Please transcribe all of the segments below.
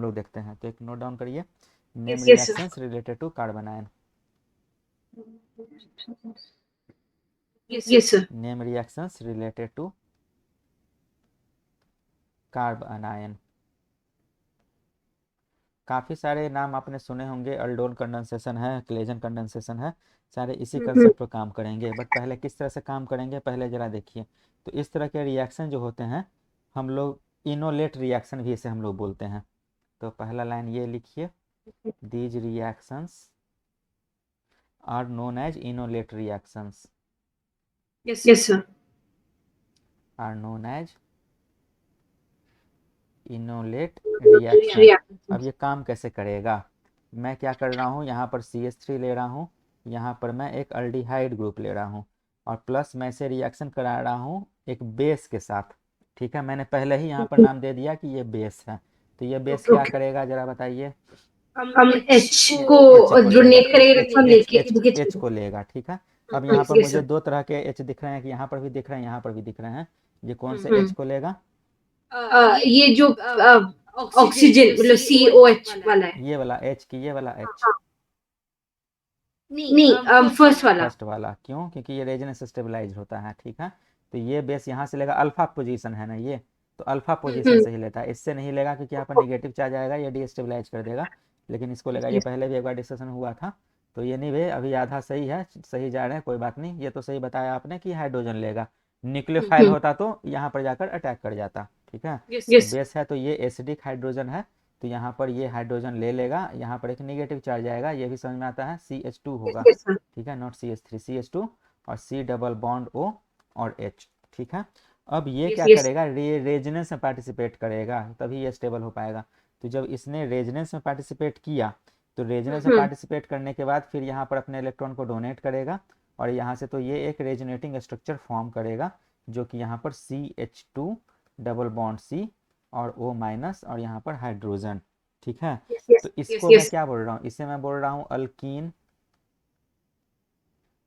लोग देखते हैं। तो एक नोट डाउन करिए, name Yes, sir. Reactions related to carbon ion. Yes, sir. Name reactions related to carbon ion. काफ़ी सारे नाम आपने सुने होंगे, अल्डोल कंडेंसेशन है, क्लेजन कंडेंसेशन है, सारे इसी कंसेप्ट पर काम करेंगे। बट पहले किस तरह से काम करेंगे पहले ज़रा देखिए। तो इस तरह के रिएक्शन जो होते हैं हम लोग इनोलेट रिएक्शन भी इसे हम लोग बोलते हैं। तो पहला लाइन ये लिखिए, these reactions are known as enolate reactions, Yes, sir. Are known as enolate reaction. Reaction. अब ये काम कैसे करेगा, मैं क्या कर रहा हूँ, यहाँ पर CH3 ले रहा हूँ, यहाँ पर मैं एक अल्डिहाइड ग्रुप ले रहा हूँ और प्लस मैं इसे रिएक्शन करा रहा हूँ एक बेस के साथ। ठीक है, मैंने पहले ही यहाँ पर नाम दे दिया कि ये बेस है। तो ये बेस क्या करेगा ज़रा बताइए। हम H को लेगा, डोनेट करेगा, हम लेके H को लेगा। ठीक है, अब यहाँ पर मुझे दो तरह के H दिख रहे हैं कि यहाँ पर भी दिख रहे हैं, यहाँ पर भी दिख रहे हैं। ये कौन से H को लेगा, ये जो ऑक्सीजन मतलब COH वाला है। ये वाला H की ये वाला H। नहीं, फर्स्ट वाला। फर्स्ट वाला क्यों, क्योंकि ये रेजोनेंस स्टेबलाइज होता है। ठीक है, तो ये बेस यहाँ से लेगा, अल्फा पोजीशन है ना ये, तो अल्फा पोजीशन से ही लेता है, इससे नहीं लेगा क्योंकि यहाँ पर निगेटिव चार्ज आएगा, ये डीस्टेबलाइज कर देगा। लेकिन इसको लेगा, ये पहले भी एक बार डिस्कशन हुआ था। तो ये नहीं भाई, अभी आधा सही है, सही जा रहे हैं, कोई बात नहीं। ये तो सही बताया आपने कि हाइड्रोजन लेगा, न्यूक्लियोफाइल होता तो यहाँ पर जाकर अटैक कर जाता। ठीक है, तो बेस है तो ये एसिडिक हाइड्रोजन है, तो यहाँ पर ये हाइड्रोजन ले लेगा, यहाँ पर एक निगेटिव चार्ज आएगा, ये भी समझ में आता है, CH2 होगा। ठीक है, नॉट CH3, CH2 और C डबल बॉन्ड O और H। ठीक है, अब ये क्या करेगा, रेजनेंस में पार्टिसिपेट करेगा, तभी ये स्टेबल हो पाएगा। तो जब इसने रेजनेंस में पार्टिसिपेट किया, तो रेजनेंस में पार्टिसिपेट करने के बाद फिर यहाँ पर अपने इलेक्ट्रॉन को डोनेट करेगा और यहाँ से तो ये एक रेजोनेटिंग स्ट्रक्चर फॉर्म करेगा, जो कि यहाँ पर CH2 डबल बॉन्ड C और O माइनस और यहाँ पर हाइड्रोजन। ठीक है, तो इसको मैं क्या बोल रहा हूँ, इसे मैं बोल रहा हूँ अल्कीन।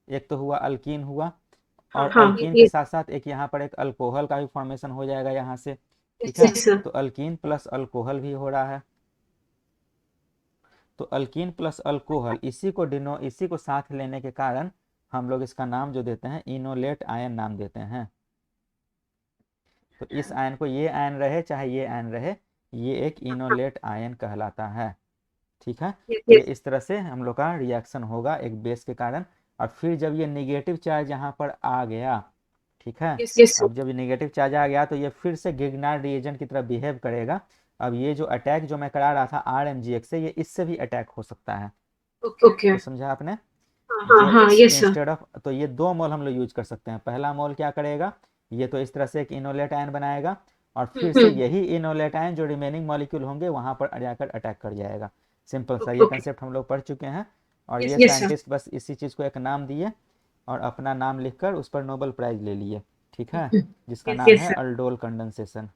एक तो हुआ अल्कीन हुआ, और अल्कीन के साथ साथ एक यहाँ पर एक अल्कोहल का भी फॉर्मेशन हो जाएगा यहाँ से। ठीक है, तो अल्कीन प्लस अल्कोहल भी हो रहा है। तो अल्कीन प्लस अल्कोहल, इसी को साथ लेने के कारण हम लोग इसका नाम जो देते हैं इनोलेट आयन नाम देते हैं। तो इस आयन को, ये आयन रहे चाहे ये आयन रहे, ये एक इनोलेट आयन कहलाता है। ठीक है, तो ये इस तरह से हम लोग का रिएक्शन होगा एक बेस के कारण। और फिर जब ये निगेटिव चार्ज यहाँ पर आ गया, ठीक है, अब जब ये निगेटिव चार्ज आ गया तो ये फिर से गिगनार्ड रिएजेंट की तरह बिहेव करेगा। अब ये जो अटैक जो मैं करा रहा था RMGX से, ये इससे भी अटैक हो सकता है। तो समझा आपने। इंस्टेड ऑफ, तो ये दो मोल हम लोग यूज कर सकते हैं। पहला मोल क्या करेगा, ये तो इस तरह से एक इनोलेट आयन बनाएगा और फिर से यही इनोलेट आयन जो रिमेनिंग मॉलिक्यूल होंगे वहां पर जाकर अटैक कर जाएगा। सिंपल सा, ये कंसेप्ट हम लोग पढ़ चुके हैं। और ये साइंटिस्ट बस इसी चीज़ को एक नाम दिए और अपना नाम लिखकर उस पर नोबेल प्राइज ले लिए। ठीक है, जिसका नाम है अल्डोल कंडेंसेशन।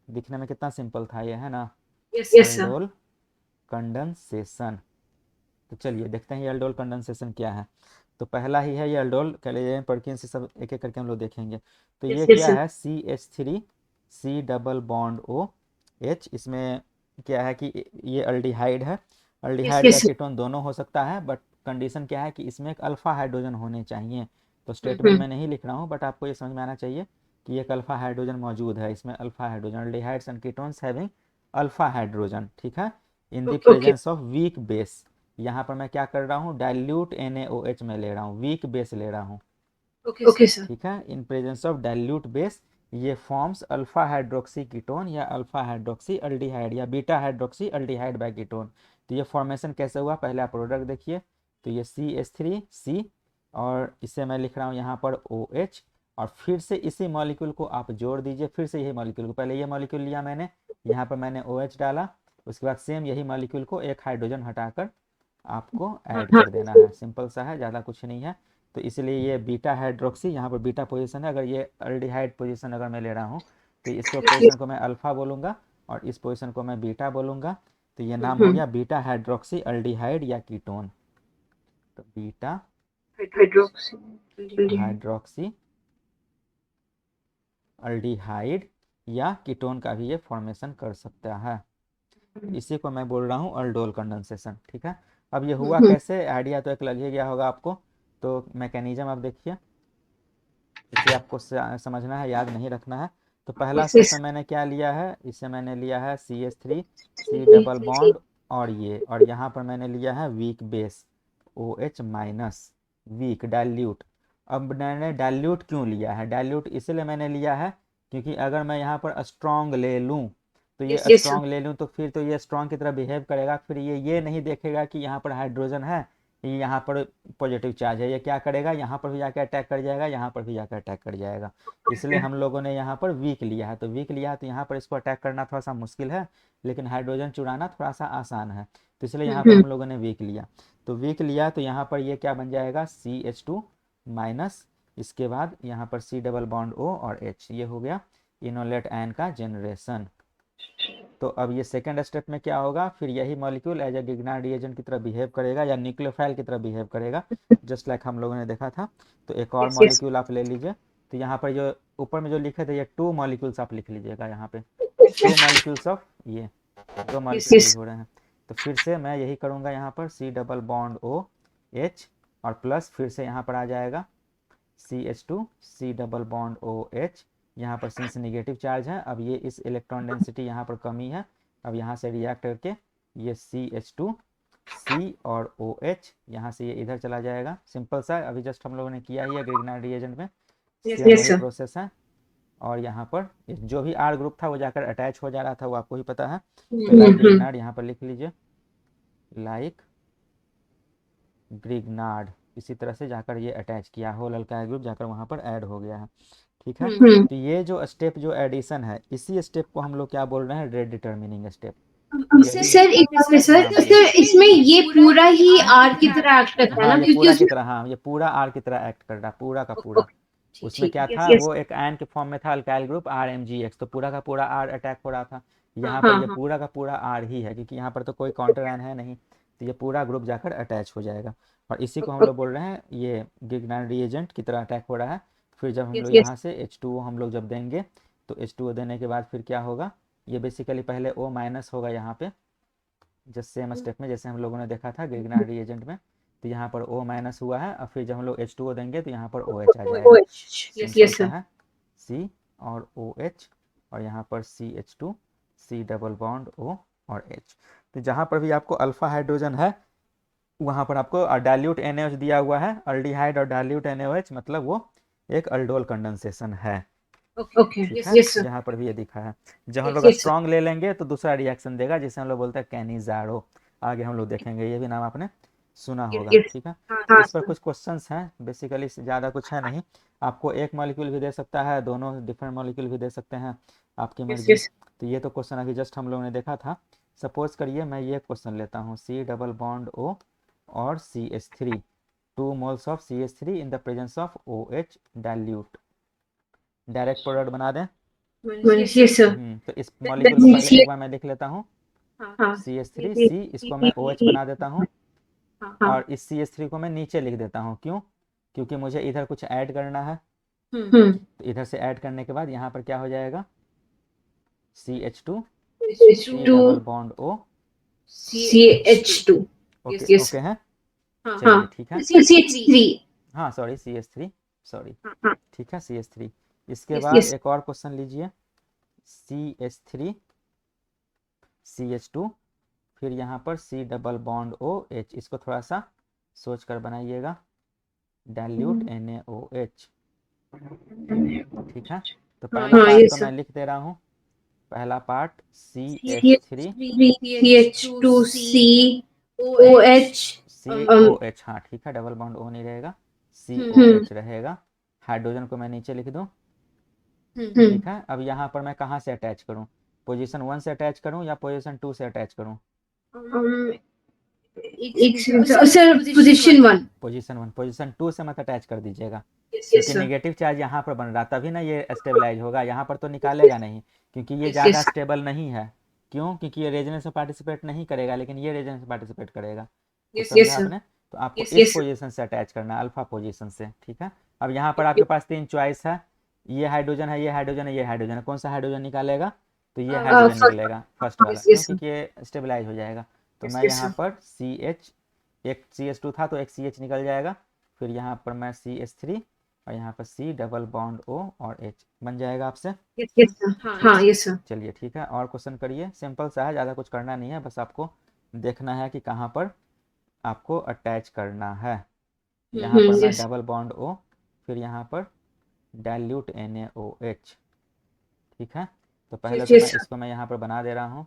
दिखने में कितना सिंपल था ये, है ना, अल्डोल कंडेंसेशन। तो चलिए देखते हैं ये अल्डोल कंडेंसेशन क्या है। तो पहला ही है ये अल्डोल, कैलेजन पर्किन से सब एक एक करके हम लोग देखेंगे। तो ये क्या है, CH3 C double bond OH। इसमें क्या है कि ये अल्डिहाइड है, अल्डिहाइड या कीटोन दोनों हो सकता है, बट कंडीशन क्या है कि इसमें एक अल्फा हाइड्रोजन होने चाहिए। तो स्टेटमेंट में नहीं लिख रहा हूँ, बट आपको ये समझ में आना चाहिए कि एक अल्फा हाइड्रोजन मौजूद है इसमें, alpha hydrogen, aldehydes and ketones having alpha hydrogen. ठीक है, in the presence of weak base. यहाँ पर मैं क्या कर रहा हूँ, डाइल्यूट NaOH में ले रहा हूँ, वीक बेस ले रहा हूँ। ठीक है, in presence of dilute base ये फॉर्म्स अल्फा हाइड्रोक्सी कीटोन या अल्फा हाइड्रोक्सी अल्डिहाइड या beta hydroxy aldehyde by ketone. तो ये फॉर्मेशन कैसे हुआ, पहले आप प्रोडक्ट देखिए। तो ये CH3C और इसे मैं लिख रहा हूँ यहाँ पर OH, और फिर से इसी मॉलिक्यूल को आप जोड़ दीजिए, फिर से यही मॉलिक्यूल को, पहले ये मॉलिक्यूल लिया मैंने, यहाँ पर मैंने OH डाला, उसके बाद सेम यही मॉलिक्यूल को एक हाइड्रोजन हटाकर आपको ऐड कर देना है। सिंपल सा है, ज़्यादा कुछ नहीं है। तो इसलिए ये बीटा हाइड्रोक्सी, यहाँ पर बीटा पोजीशन है, अगर ये अल्डिहाइड पोजीशन अगर मैं ले रहा हूँ तो इसको पोजीशन को मैं अल्फा बोलूँगा और इस पोजीशन को मैं बीटा बोलूँगा। तो ये नाम हो गया बीटा हाइड्रोक्सी अल्डिहाइड या कीटोन। तो बीटा हाइड्रोक्सी अल्डिहाइड या कीटोन का भी ये फॉर्मेशन कर सकता है। इसी को मैं बोल रहा हूँ अल्डोल कंडेंसेशन। ठीक है, अब ये हुआ हम्म, कैसे, आइडिया तो एक लग ही गया होगा आपको। तो मैकेनिज्म आप देखिए, इसे आपको समझना है, याद नहीं रखना है। तो पहला स्टेप yes, में मैंने क्या लिया है, इसे मैंने लिया है CH3 C डबल बॉन्ड, और यहाँ पर मैंने लिया है weak base OH minus, weak dilute. अब मैंने डाइल्यूट क्यों लिया है, डाइल्यूट इसलिए मैंने लिया है क्योंकि अगर मैं यहाँ पर स्ट्रॉन्ग ले लूँ, तो ये yes, स्ट्रॉन्ग ले लूँ तो फिर तो ये स्ट्रॉन्ग की तरह बिहेव करेगा, फिर ये नहीं देखेगा कि यहाँ पर हाइड्रोजन है, ये यहाँ पर पॉजिटिव चार्ज है, ये क्या करेगा, यहाँ पर भी जाकर अटैक कर जाएगा, यहाँ पर भी जाकर अटैक कर जाएगा। इसलिए हम लोगों ने यहाँ पर वीक लिया है। तो वीक लिया है तो यहाँ पर इसको अटैक करना थोड़ा सा मुश्किल है, लेकिन हाइड्रोजन चुराना थोड़ा सा आसान है, तो इसलिए यहाँ पर हम लोगों ने वीक लिया। तो वीक लिया तो यहाँ पर ये क्या बन जाएगा, CH2 माइनस, इसके बाद यहाँ पर C डबल बॉन्ड O और H, ये हो गया इनोलेट आयन का जनरेशन। तो अब ये सेकंड स्टेप में क्या होगा, फिर यही मॉलिक्यूल एज ए गिग्नार्ड रिएजेंट की तरह बिहेव करेगा या न्यूक्लियोफाइल की तरह बिहेव करेगा, जस्ट लाइक हम लोगों ने देखा था। तो एक और yes, मॉलिक्यूल आप ले लीजिए। तो यहाँ पर जो ऊपर में जो लिखे थे ये 2 मॉलिक्यूल्स आप लिख लीजिएगा, यहाँ पे 2 मॉलिक्यूल्स ऑफ, ये 2 मॉलिक्यूल यूज yes, हो रहे हैं। तो फिर से मैं यही करूँगा, यहाँ पर C double bond O H और प्लस फिर से यहाँ पर आ जाएगा CH2 C double bond OH। यहाँ पर सिंस निगेटिव चार्ज है, अब ये इस इलेक्ट्रॉन डेंसिटी यहाँ पर कमी है, अब यहाँ से रिएक्ट करके ये CH2 C और OH यहाँ से ये इधर चला जाएगा। सिंपल सा, अभी जस्ट हम लोगों ने किया ही है ग्रिग्नार्ड रिएजेंट में, सेम yes, वही sir. प्रोसेस है। और यहाँ पर जो भी R ग्रुप था वो जाकर अटैच हो जा रहा था, वो आपको ही पता है। तो लाइक ग्रिग्नार्ड यहाँ पर लिख लीजिए, लाइक ग्रिग्नार्ड, इसी तरह से जाकर ये अटैच किया, होल अल्काइल ग्रुप जाकर वहाँ पर ऐड हो गया है। ठीक है, तो ये जो स्टेप जो एडिशन है, इसी स्टेप को हम लोग क्या बोल रहे हैं, रेट डिटर्मिनिंग स्टेप। सर एक बात है सर, तो सर इसमें ये पूरा ही आर की तरह एक्ट करता है हाँ, ना, ये क्योंकि पूरा की उसमें तरह, हाँ ये पूरा आर की तरह एक्ट कर रहा है, पूरा का पूरा। उसमें क्या था, yes, वो एक आयन के फॉर्म में था अल्काइल ग्रुप RMgX, तो पूरा का पूरा आर अटैक हो रहा था। यहाँ पर ये हाँ, पूरा का पूरा आर ही है, क्योंकि यहाँ पर तो कोई काउंटर आयन है नहीं, तो ये पूरा ग्रुप जाकर अटैच हो जाएगा। और इसी को हम लोग बोल रहे हैं ये गिग्नार्ड रिएजेंट की तरह अटैक हो रहा है। फिर जब हम लोग yes, यहाँ से H2O हम लोग जब देंगे, तो H2O देने के बाद फिर क्या होगा, ये बेसिकली पहले O माइनस होगा यहाँ पे, जस्ट सेम स्टेप में जैसे हम लोगों ने देखा था ग्रिग्नार्ड रिएजेंट में। तो यहाँ पर O माइनस हुआ है, और फिर जब हम लोग H2O देंगे तो यहाँ पर OH आ जाएगा। सिंपल yes, सा sir. है, C और OH, और यहाँ पर CH2 C double bond O और H। तो जहाँ पर भी आपको अल्फा हाइड्रोजन है वहाँ पर आपको डाइल्यूट NaOH दिया हुआ है, अल्डिहाइड और डाइल्यूट NaOH, मतलब वो एक अल्डोल कंडेंसेशन है। Okay, ठीक है, yes, sir. यहाँ पर भी ये दिखा है। जब हम लोग Yes, sir. स्ट्रॉन्ग ले लेंगे तो दूसरा रिएक्शन देगा, जिसे हम लोग बोलते हैं कैनिजारो। आगे हम लोग देखेंगे, ये भी नाम आपने सुना होगा। Yes, ठीक है, तो हाँ इस पर सर. कुछ क्वेश्चंस हैं, बेसिकली ज़्यादा कुछ है नहीं। आपको एक मॉलिक्यूल भी दे सकता है, दोनों डिफरेंट मॉलिक्यूल भी दे सकते हैं, आपकी मर्जी। yes, तो ये तो क्वेश्चन अभी जस्ट हम लोगों ने देखा था। सपोज करिए मैं ये क्वेश्चन लेता हूँ, C डबल बॉन्ड O और CH3, 2 moles of CH3 in the presence of OH dilute, direct product बना दें। yes, sir. तो इस मॉलिक्यूल को पहले एक बार मैं लिख लेता हूँ, हाँ, CH3C, इसको मैं OH बना देता हूँ, और इस CH3 को मैं नीचे लिख देता हूँ। क्यों, क्योंकि मुझे इधर कुछ ऐड करना है। तो इधर से ऐड करने के बाद यहाँ पर क्या हो जाएगा, CH2 C double bond O, CH2. Okay Yes. Okay है, हाँ, चलिए ठीक है। CH3. हाँ सॉरी CH3, सॉरी, हाँ, ठीक है CH3। इसके yes, बाद yes. एक और क्वेश्चन लीजिए, CH3 CH2, फिर यहाँ पर C डबल बॉन्ड OH, इसको थोड़ा सा सोच कर बनाइएगा, डाइल्यूट NaOH। ठीक है, तो पहला हाँ, पार्ट yes, तो sir. मैं लिख दे रहा हूँ, पहला पार्ट CH3 CH2COH. COH, हाँ ठीक है, डबल बॉन्ड O नहीं रहेगा, COH रहेगा। हाइड्रोजन को मैं नीचे लिख दूँ। ठीक है, अब यहाँ पर मैं कहाँ से अटैच करूँ, पोजीशन 1 से अटैच करूँ या पोजीशन 2 से अटैच करूँ। एक सेकंड सर, पोजीशन 1. पोजीशन 2 से मत अटैच कर दीजिएगा, Yes, क्योंकि sir. नेगेटिव चार्ज यहाँ पर बन रहा, तभी ना ये स्टेबलाइज होगा, यहाँ पर तो निकालेगा नहीं, क्योंकि ये ज़्यादा Yes. स्टेबल नहीं है। क्यों, क्योंकि ये रेजोनेंस में पार्टिसिपेट नहीं करेगा, लेकिन ये रेजोनेंस में पार्टिसिपेट करेगा। तो समझा Yes, sir. आपने, तो आपको Yes, इस sir. पोजीशन से अटैच करना है, अल्फा पोजीशन से। ठीक है, अब यहाँ पर आपके पास 3 चॉइस है, ये हाइड्रोजन है, ये हाइड्रोजन है, ये हाइड्रोजन है, कौन सा हाइड्रोजन निकालेगा, तो ये हाइड्रोजन first निकलेगा फर्स्ट वाला, yes, क्यों? yes, क्योंकि ये स्टेबलाइज हो जाएगा। तो मैं yes, यहाँ पर CH, एक CH2 था तो एक CH निकल जाएगा, फिर यहाँ पर मैं CH3 और यहाँ पर C डबल बॉन्ड O और H बन जाएगा आपसे। yes, sir. हाँ, yes, sir. चलिए ठीक है, और क्वेश्चन करिए। सिंपल सा है, ज़्यादा कुछ करना नहीं है, बस आपको देखना है कि कहाँ पर आपको अटैच करना है। यहाँ पर मैं yes, डबल बॉन्ड O, फिर यहाँ पर डाइल्यूट NaOH, ठीक है। तो पहले तो yes, मैं sir. इसको मैं यहाँ पर बना दे रहा हूँ।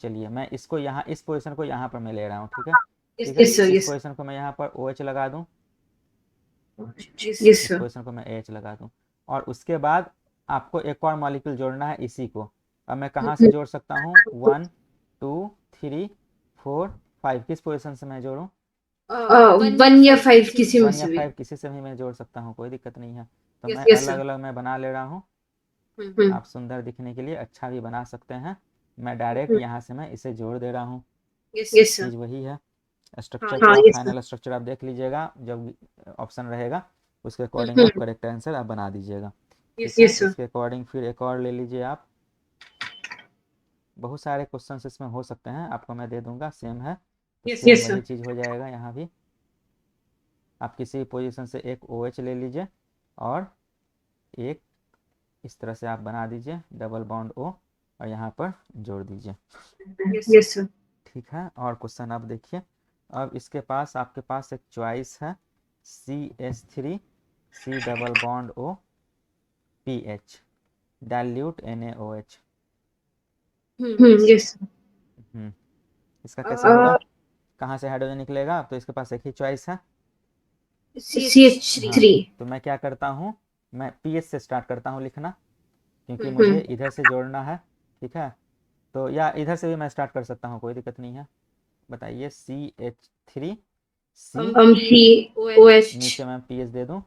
चलिए मैं इसको यहाँ, इस पोजीशन को यहाँ पर मैं ले रहा हूँ, ठीक है। ठीक है, Yes, sir, इस yes, पोजीशन को मैं यहाँ पर OH लगा दूँ, yes, इस sir. पोजीशन को मैं AH लगा दूँ, और उसके बाद आपको एक और मॉलिक्यूल जोड़ना है इसी को। अब मैं कहाँ से जोड़ सकता हूँ? 1 2 3 4 5, किस पोजीशन से मैं जोड़ूँ? 1 या 5 किसी में 1 या से भी. 5 किसी से भी मैं जोड़ सकता हूँ, कोई दिक्कत नहीं है। तो मैं Yes, अलग sir. अलग मैं बना ले रहा हूँ, आप सुंदर दिखने के लिए अच्छा भी बना सकते हैं। मैं डायरेक्ट यहाँ से मैं इसे जोड़ दे रहा हूँ, Yes, sir. चीज़ वही है। स्ट्रक्चर हाँ, को आप yes, sir. फाइनल स्ट्रक्चर आप देख लीजिएगा, जब ऑप्शन रहेगा उसके अकॉर्डिंग आप करेक्ट आंसर आप बना दीजिएगा, ठीक है। Yes, sir. इसके अकॉर्डिंग फिर एक और ले लीजिए आप। बहुत सारे क्वेश्चन इसमें हो सकते हैं, आपको मैं दे दूंगा, सेम है तो Yes, सेम sir. वही चीज़ हो जाएगा यहाँ भी। आप किसी भी पोजीशन से एक OH ले लीजिए और एक इस तरह से आप बना दीजिए डबल बॉन्ड O और यहाँ पर जोड़ दीजिए, Yes, sir. ठीक है। और क्वेश्चन आप देखिए, अब इसके पास आपके पास एक चॉइस है CH3 C double bond O PH dilute NaOH। Yes, sir. इसका कैसे होगा? कहाँ से हाइड्रोजन निकलेगा? तो इसके पास एक ही चॉइस है, CH3. तो मैं क्या करता हूँ, मैं PH से स्टार्ट करता हूँ लिखना, क्योंकि मुझे इधर से जोड़ना है, ठीक है। तो या इधर से भी मैं स्टार्ट कर सकता हूँ, कोई दिक्कत नहीं है। बताइए CH3 C, COH. नीचे मैं PH दे दूँ,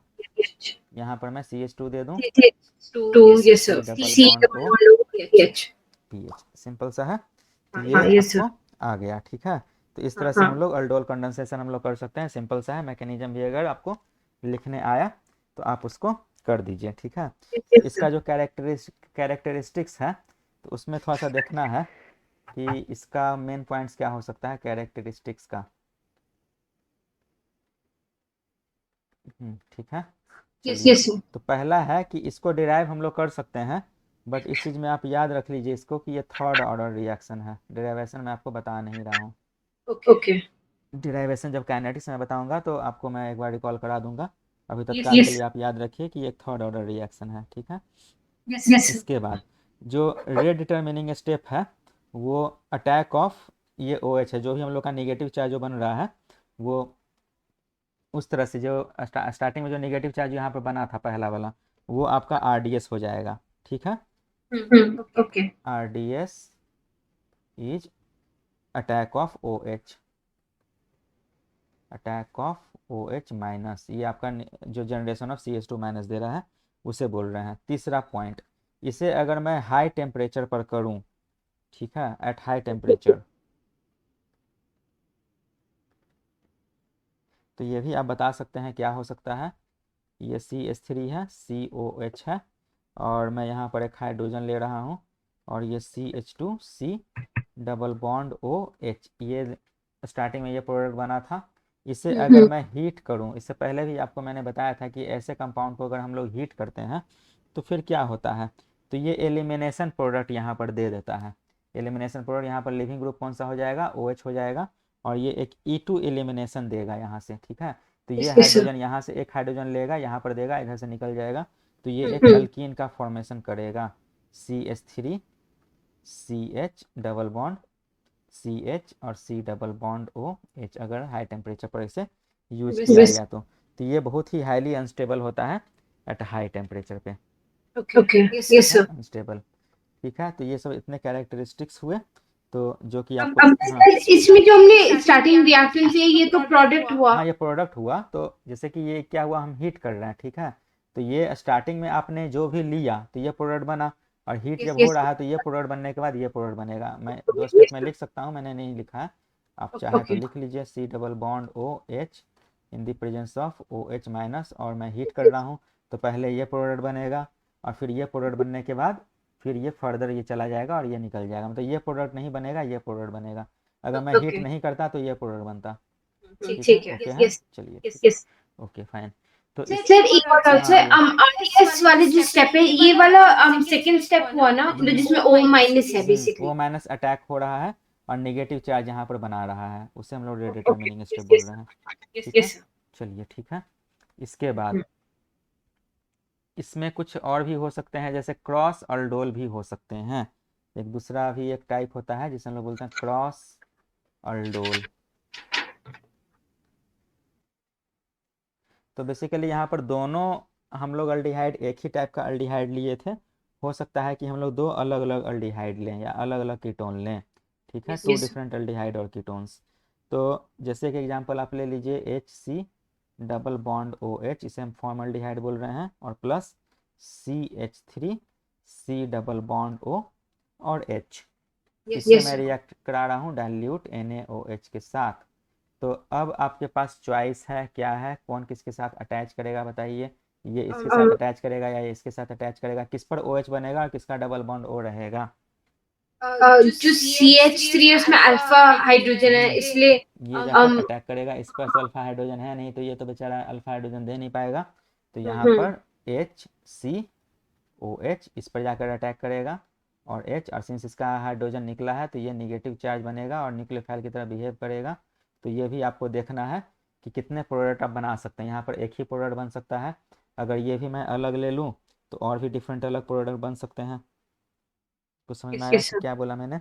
यहाँ पर मैं CH2 दे दूँ, Yes, sir. C double C bond O PH. PH, simple सा है। तो ये हाँ, yes, sir. आपको आ गया, ठीक है। तो इस तरह से हम लोग अल्डोल कंडेंसेशन हम लोग कर सकते हैं, सिंपल सा है। मैकेनिज्म भी अगर आपको लिखने आया तो आप उसको कर दीजिए, ठीक है। तो Yes, इसका sir. जो कैरेक्टरिस्टिक्स है तो उसमें थोड़ा सा देखना है कि इसका मेन पॉइंट्स क्या हो सकता है कैरेक्टरिस्टिक्स का, ठीक है। चलिए, Yes, sir. तो पहला है कि इसको डिराइव हम लोग कर सकते हैं, बट इस चीज़ में आप याद रख लीजिए इसको कि ये थर्ड ऑर्डर रिएक्शन है। डिराइवेशन मैं आपको बता नहीं रहा हूँ, Okay. डिराइवेशन जब काइनेटिक्स में बताऊंगा तो आपको मैं एक बार रिकॉल करा दूंगा। अभी तत्काल के Yes, लिए आप याद रखिए कि एक थर्ड ऑर्डर रिएक्शन है, ठीक है। yes, sir. इसके बाद जो रेट डिटर्मिनिंग स्टेप है वो अटैक ऑफ ये OH है, जो भी हम लोग का निगेटिव चार्ज जो बन रहा है वो उस तरह से, जो स्टार्टिंग में जो निगेटिव चार्ज यहाँ पर बना था पहला वाला, वो आपका RDS हो जाएगा, ठीक है। Okay. RDS is attack of OH, attack of OH minus, ये आपका जो जनरेशन ऑफ CH2 माइनस दे रहा है उसे बोल रहे हैं। तीसरा पॉइंट, इसे अगर मैं हाई टेम्परेचर पर करूं, ठीक है, एट हाई टेम्परेचर, तो ये भी आप बता सकते हैं क्या हो सकता है। ये CH3 है, COH है, और मैं यहाँ पर एक हाइड्रोजन ले रहा हूँ, और ये CH2 C double bond OH, ये स्टार्टिंग में ये प्रोडक्ट बना था। इसे अगर मैं हीट करूं, इससे पहले भी आपको मैंने बताया था कि ऐसे कंपाउंड को अगर हम लोग हीट करते हैं तो फिर क्या होता है, तो ये एलिमिनेशन प्रोडक्ट यहाँ पर दे देता है। एलिमिनेशन प्रोडक्ट यहाँ पर लिविंग ग्रुप कौन सा हो जाएगा? OH हो जाएगा, और ये एक E2 एलिमिनेशन देगा यहाँ से, ठीक है। तो ये Yes, sir. हाइड्रोजन यहाँ से एक हाइड्रोजन लेगा, यहाँ पर देगा, इधर से निकल जाएगा, तो ये एक अल्कीन का फॉर्मेशन करेगा, CH3 CH double bond CH और C डबल बॉन्ड OH, अगर हाई टेम्परेचर पर इसे यूज किया गया तो ये बहुत ही हाईली अनस्टेबल होता है एट हाई टेम्परेचर पे, Okay. Yes, sir. अनस्टेबल, ठीक है। तो ये सब इतने कैरेक्टरिस्टिक्स हुए, तो जो कि अब आपको इसमें जो हमने स्टार्टिंग रिएक्टेंट से ये तो प्रोडक्ट हुआ. हाँ, ये प्रोडक्ट हुआ। तो जैसे कि ये क्या हुआ, हम हीट कर रहे हैं, ठीक है। तो ये स्टार्टिंग में आपने जो भी लिया तो ये प्रोडक्ट बना, और हीट जब हो रहा है तो ये प्रोडक्ट बनने के बाद ये प्रोडक्ट बनेगा। मैं 2 स्टेप में लिख सकता हूँ, मैंने नहीं लिखा है, आप चाहे तो लिख लीजिए C double bond OH in the presence of OH minus, और मैं हीट कर रहा हूँ तो पहले ये प्रोडक्ट बनेगा, और फिर ये प्रोडक्ट बनने के बाद फिर ये फर्दर ये चला जाएगा और ये निकल जाएगा, मतलब ये प्रोडक्ट नहीं बनेगा, ये प्रोडक्ट बनेगा। अगर मैं हीट ओके नहीं करता तो ये प्रोडक्ट बनता। ठीक है, ठीक है ओके है, यस चलिए ठीक है, यस ओके फाइन। तो सर एक और डाउट हाँ सर ये आरटीएस वाले जो स्टेप है ये वाला सेकंड स्टेप हुआ ना जिसमें O माइनस है वो बेसिकली। माइनस अटैक हो रहा है और नेगेटिव चार्ज यहाँ पर बना रहा है, उसे हम लोग ओके डिटर्मिनिंग स्टेप यस बोल यस रहे हैं। ठीक है, यस चलिए ठीक है। इसके बाद इसमें कुछ और भी हो सकते हैं, जैसे क्रॉस अल्डोल भी हो सकते हैं। एक दूसरा भी एक टाइप होता है जिसे हम लोग बोलते हैं क्रॉस अल्डोल। तो बेसिकली यहाँ पर दोनों हम लोग अल्डिहाइड एक ही टाइप का अल्डिहाइड लिए थे, हो सकता है कि हम लोग दो अलग अलग अल्डिहाइड लें या अलग अलग कीटोन लें। ठीक है, टू यस डिफरेंट अल्डिहाइड और कीटोन्स। तो जैसे कि एग्जांपल आप ले लीजिए HC डबल बॉन्ड OH, इसे हम फॉर्मल्डिहाइड बोल रहे हैं, और plus CH3 C double bond O और H। इससे मैं रिएक्ट करा रहा हूँ डाइल्यूट NaOH के साथ। तो अब आपके पास चॉइस है, क्या है, कौन किसके साथ अटैच करेगा बताइए। ये इसके साथ अटैच करेगा या ये इसके साथ अटैच करेगा, किस पर OH बनेगा और किसका डबल बॉन्ड O रहेगा। जो CH3 है उसमें अल्फा हाइड्रोजन है इसलिए ये जाकर अटैक करेगा, इस पर तो अल्फा हाइड्रोजन है नहीं, तो ये तो बेचारा अल्फा हाइड्रोजन दे नहीं पाएगा। तो यहाँ पर HCOH इस पर जाकर अटैक करेगा और H, और सिंस इसका हाइड्रोजन निकला है तो ये निगेटिव चार्ज बनेगा और न्यूक्लियोफाइल की तरह बिहेव करेगा। तो ये भी आपको देखना है कि कितने प्रोडक्ट आप बना सकते हैं। यहाँ पर एक ही प्रोडक्ट बन सकता है, अगर ये भी मैं अलग ले लूँ तो और भी डिफरेंट अलग प्रोडक्ट बन सकते हैं। कुछ समझ में आया कि क्या बोला मैंने।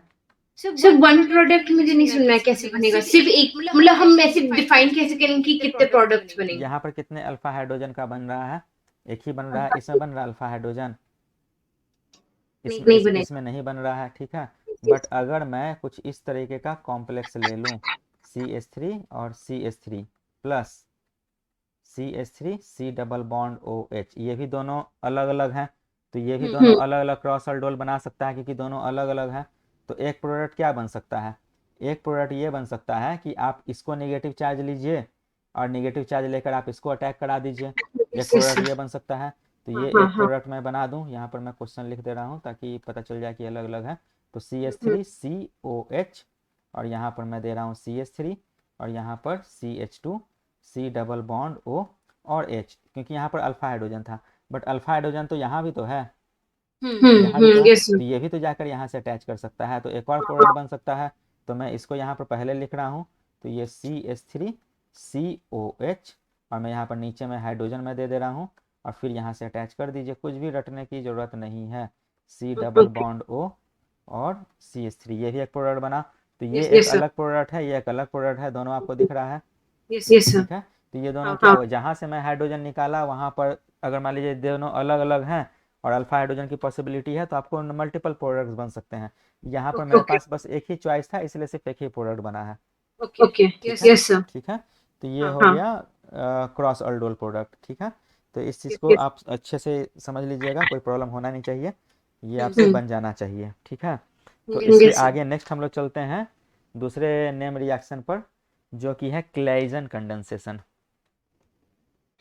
सिर्फ वन प्रोडक्ट मुझे नहीं सुनना है कैसे बनेगा, सिर्फ एक मतलब हम ऐसे डिफाइन कैसे करेंगे कि कितने प्रोडक्ट्स बनेंगे। यहाँ पर कितने अल्फा हाइड्रोजन का बन रहा है, एक ही बन रहा है, इसमें बन रहा है अल्फा हाइड्रोजन, इसमें नहीं बन रहा है। ठीक है, बट अगर मैं कुछ इस तरीके का कॉम्प्लेक्स ले लूँ, CH3 और CH3 plus CH3 C double bond OH, ये भी दोनों अलग अलग हैं, तो ये भी दोनों अलग अलग क्रॉस अल्डोल बना सकता है क्योंकि दोनों अलग अलग हैं। तो एक प्रोडक्ट क्या बन सकता है, एक प्रोडक्ट ये बन सकता है कि आप इसको नेगेटिव चार्ज लीजिए और नेगेटिव चार्ज लेकर आप इसको अटैक करा दीजिए, एक प्रोडक्ट ये बन सकता है। तो ये एक प्रोडक्ट मैं बना दूं, यहाँ पर मैं क्वेश्चन लिख दे रहा हूँ ताकि पता चल जाए कि अलग अलग है। तो CH3 COH और यहाँ पर मैं दे रहा हूँ CH3 और यहाँ पर CH2 C double bond O और H, क्योंकि यहाँ पर अल्फा हाइड्रोजन था, बट अल्फा हाइड्रोजन तो यहाँ भी तो है, यहाँ भी तो है, तो ये भी तो जाकर यहाँ से अटैच कर सकता है, तो एक और प्रोडक्ट बन सकता है। तो मैं इसको यहाँ पर पहले लिख रहा हूँ, तो ये CH3 COH और मैं यहाँ पर नीचे में हाइड्रोजन में दे रहा हूँ और फिर यहाँ से अटैच कर दीजिए, कुछ भी रटने की ज़रूरत नहीं है। C डबल बॉन्ड O और CH3, ये भी एक प्रोडक्ट बना। तो ये एक अलग प्रोडक्ट है, ये एक अलग प्रोडक्ट है, दोनों आपको दिख रहा है। ठीक है, तो ये दोनों क्या हुआ, जहाँ से मैं हाइड्रोजन निकाला वहाँ पर अगर मान लीजिए दोनों अलग अलग हैं और अल्फा हाइड्रोजन की पॉसिबिलिटी है तो आपको मल्टीपल प्रोडक्ट्स बन सकते हैं। यहाँ पर मेरे पास बस एक ही चॉइस था, इसलिए सिर्फ एक ही प्रोडक्ट बना है। ओके यस सर ठीक है, तो ये हो गया क्रॉस अल्डोल प्रोडक्ट। ठीक है, तो इस चीज़ को आप अच्छे से समझ लीजिएगा, कोई प्रॉब्लम होना नहीं चाहिए, ये आपसे बन जाना चाहिए। ठीक है, तो इसके आगे नेक्स्ट हम लोग चलते हैं दूसरे नेम रिएक्शन पर, जो कि है Claisen condensation.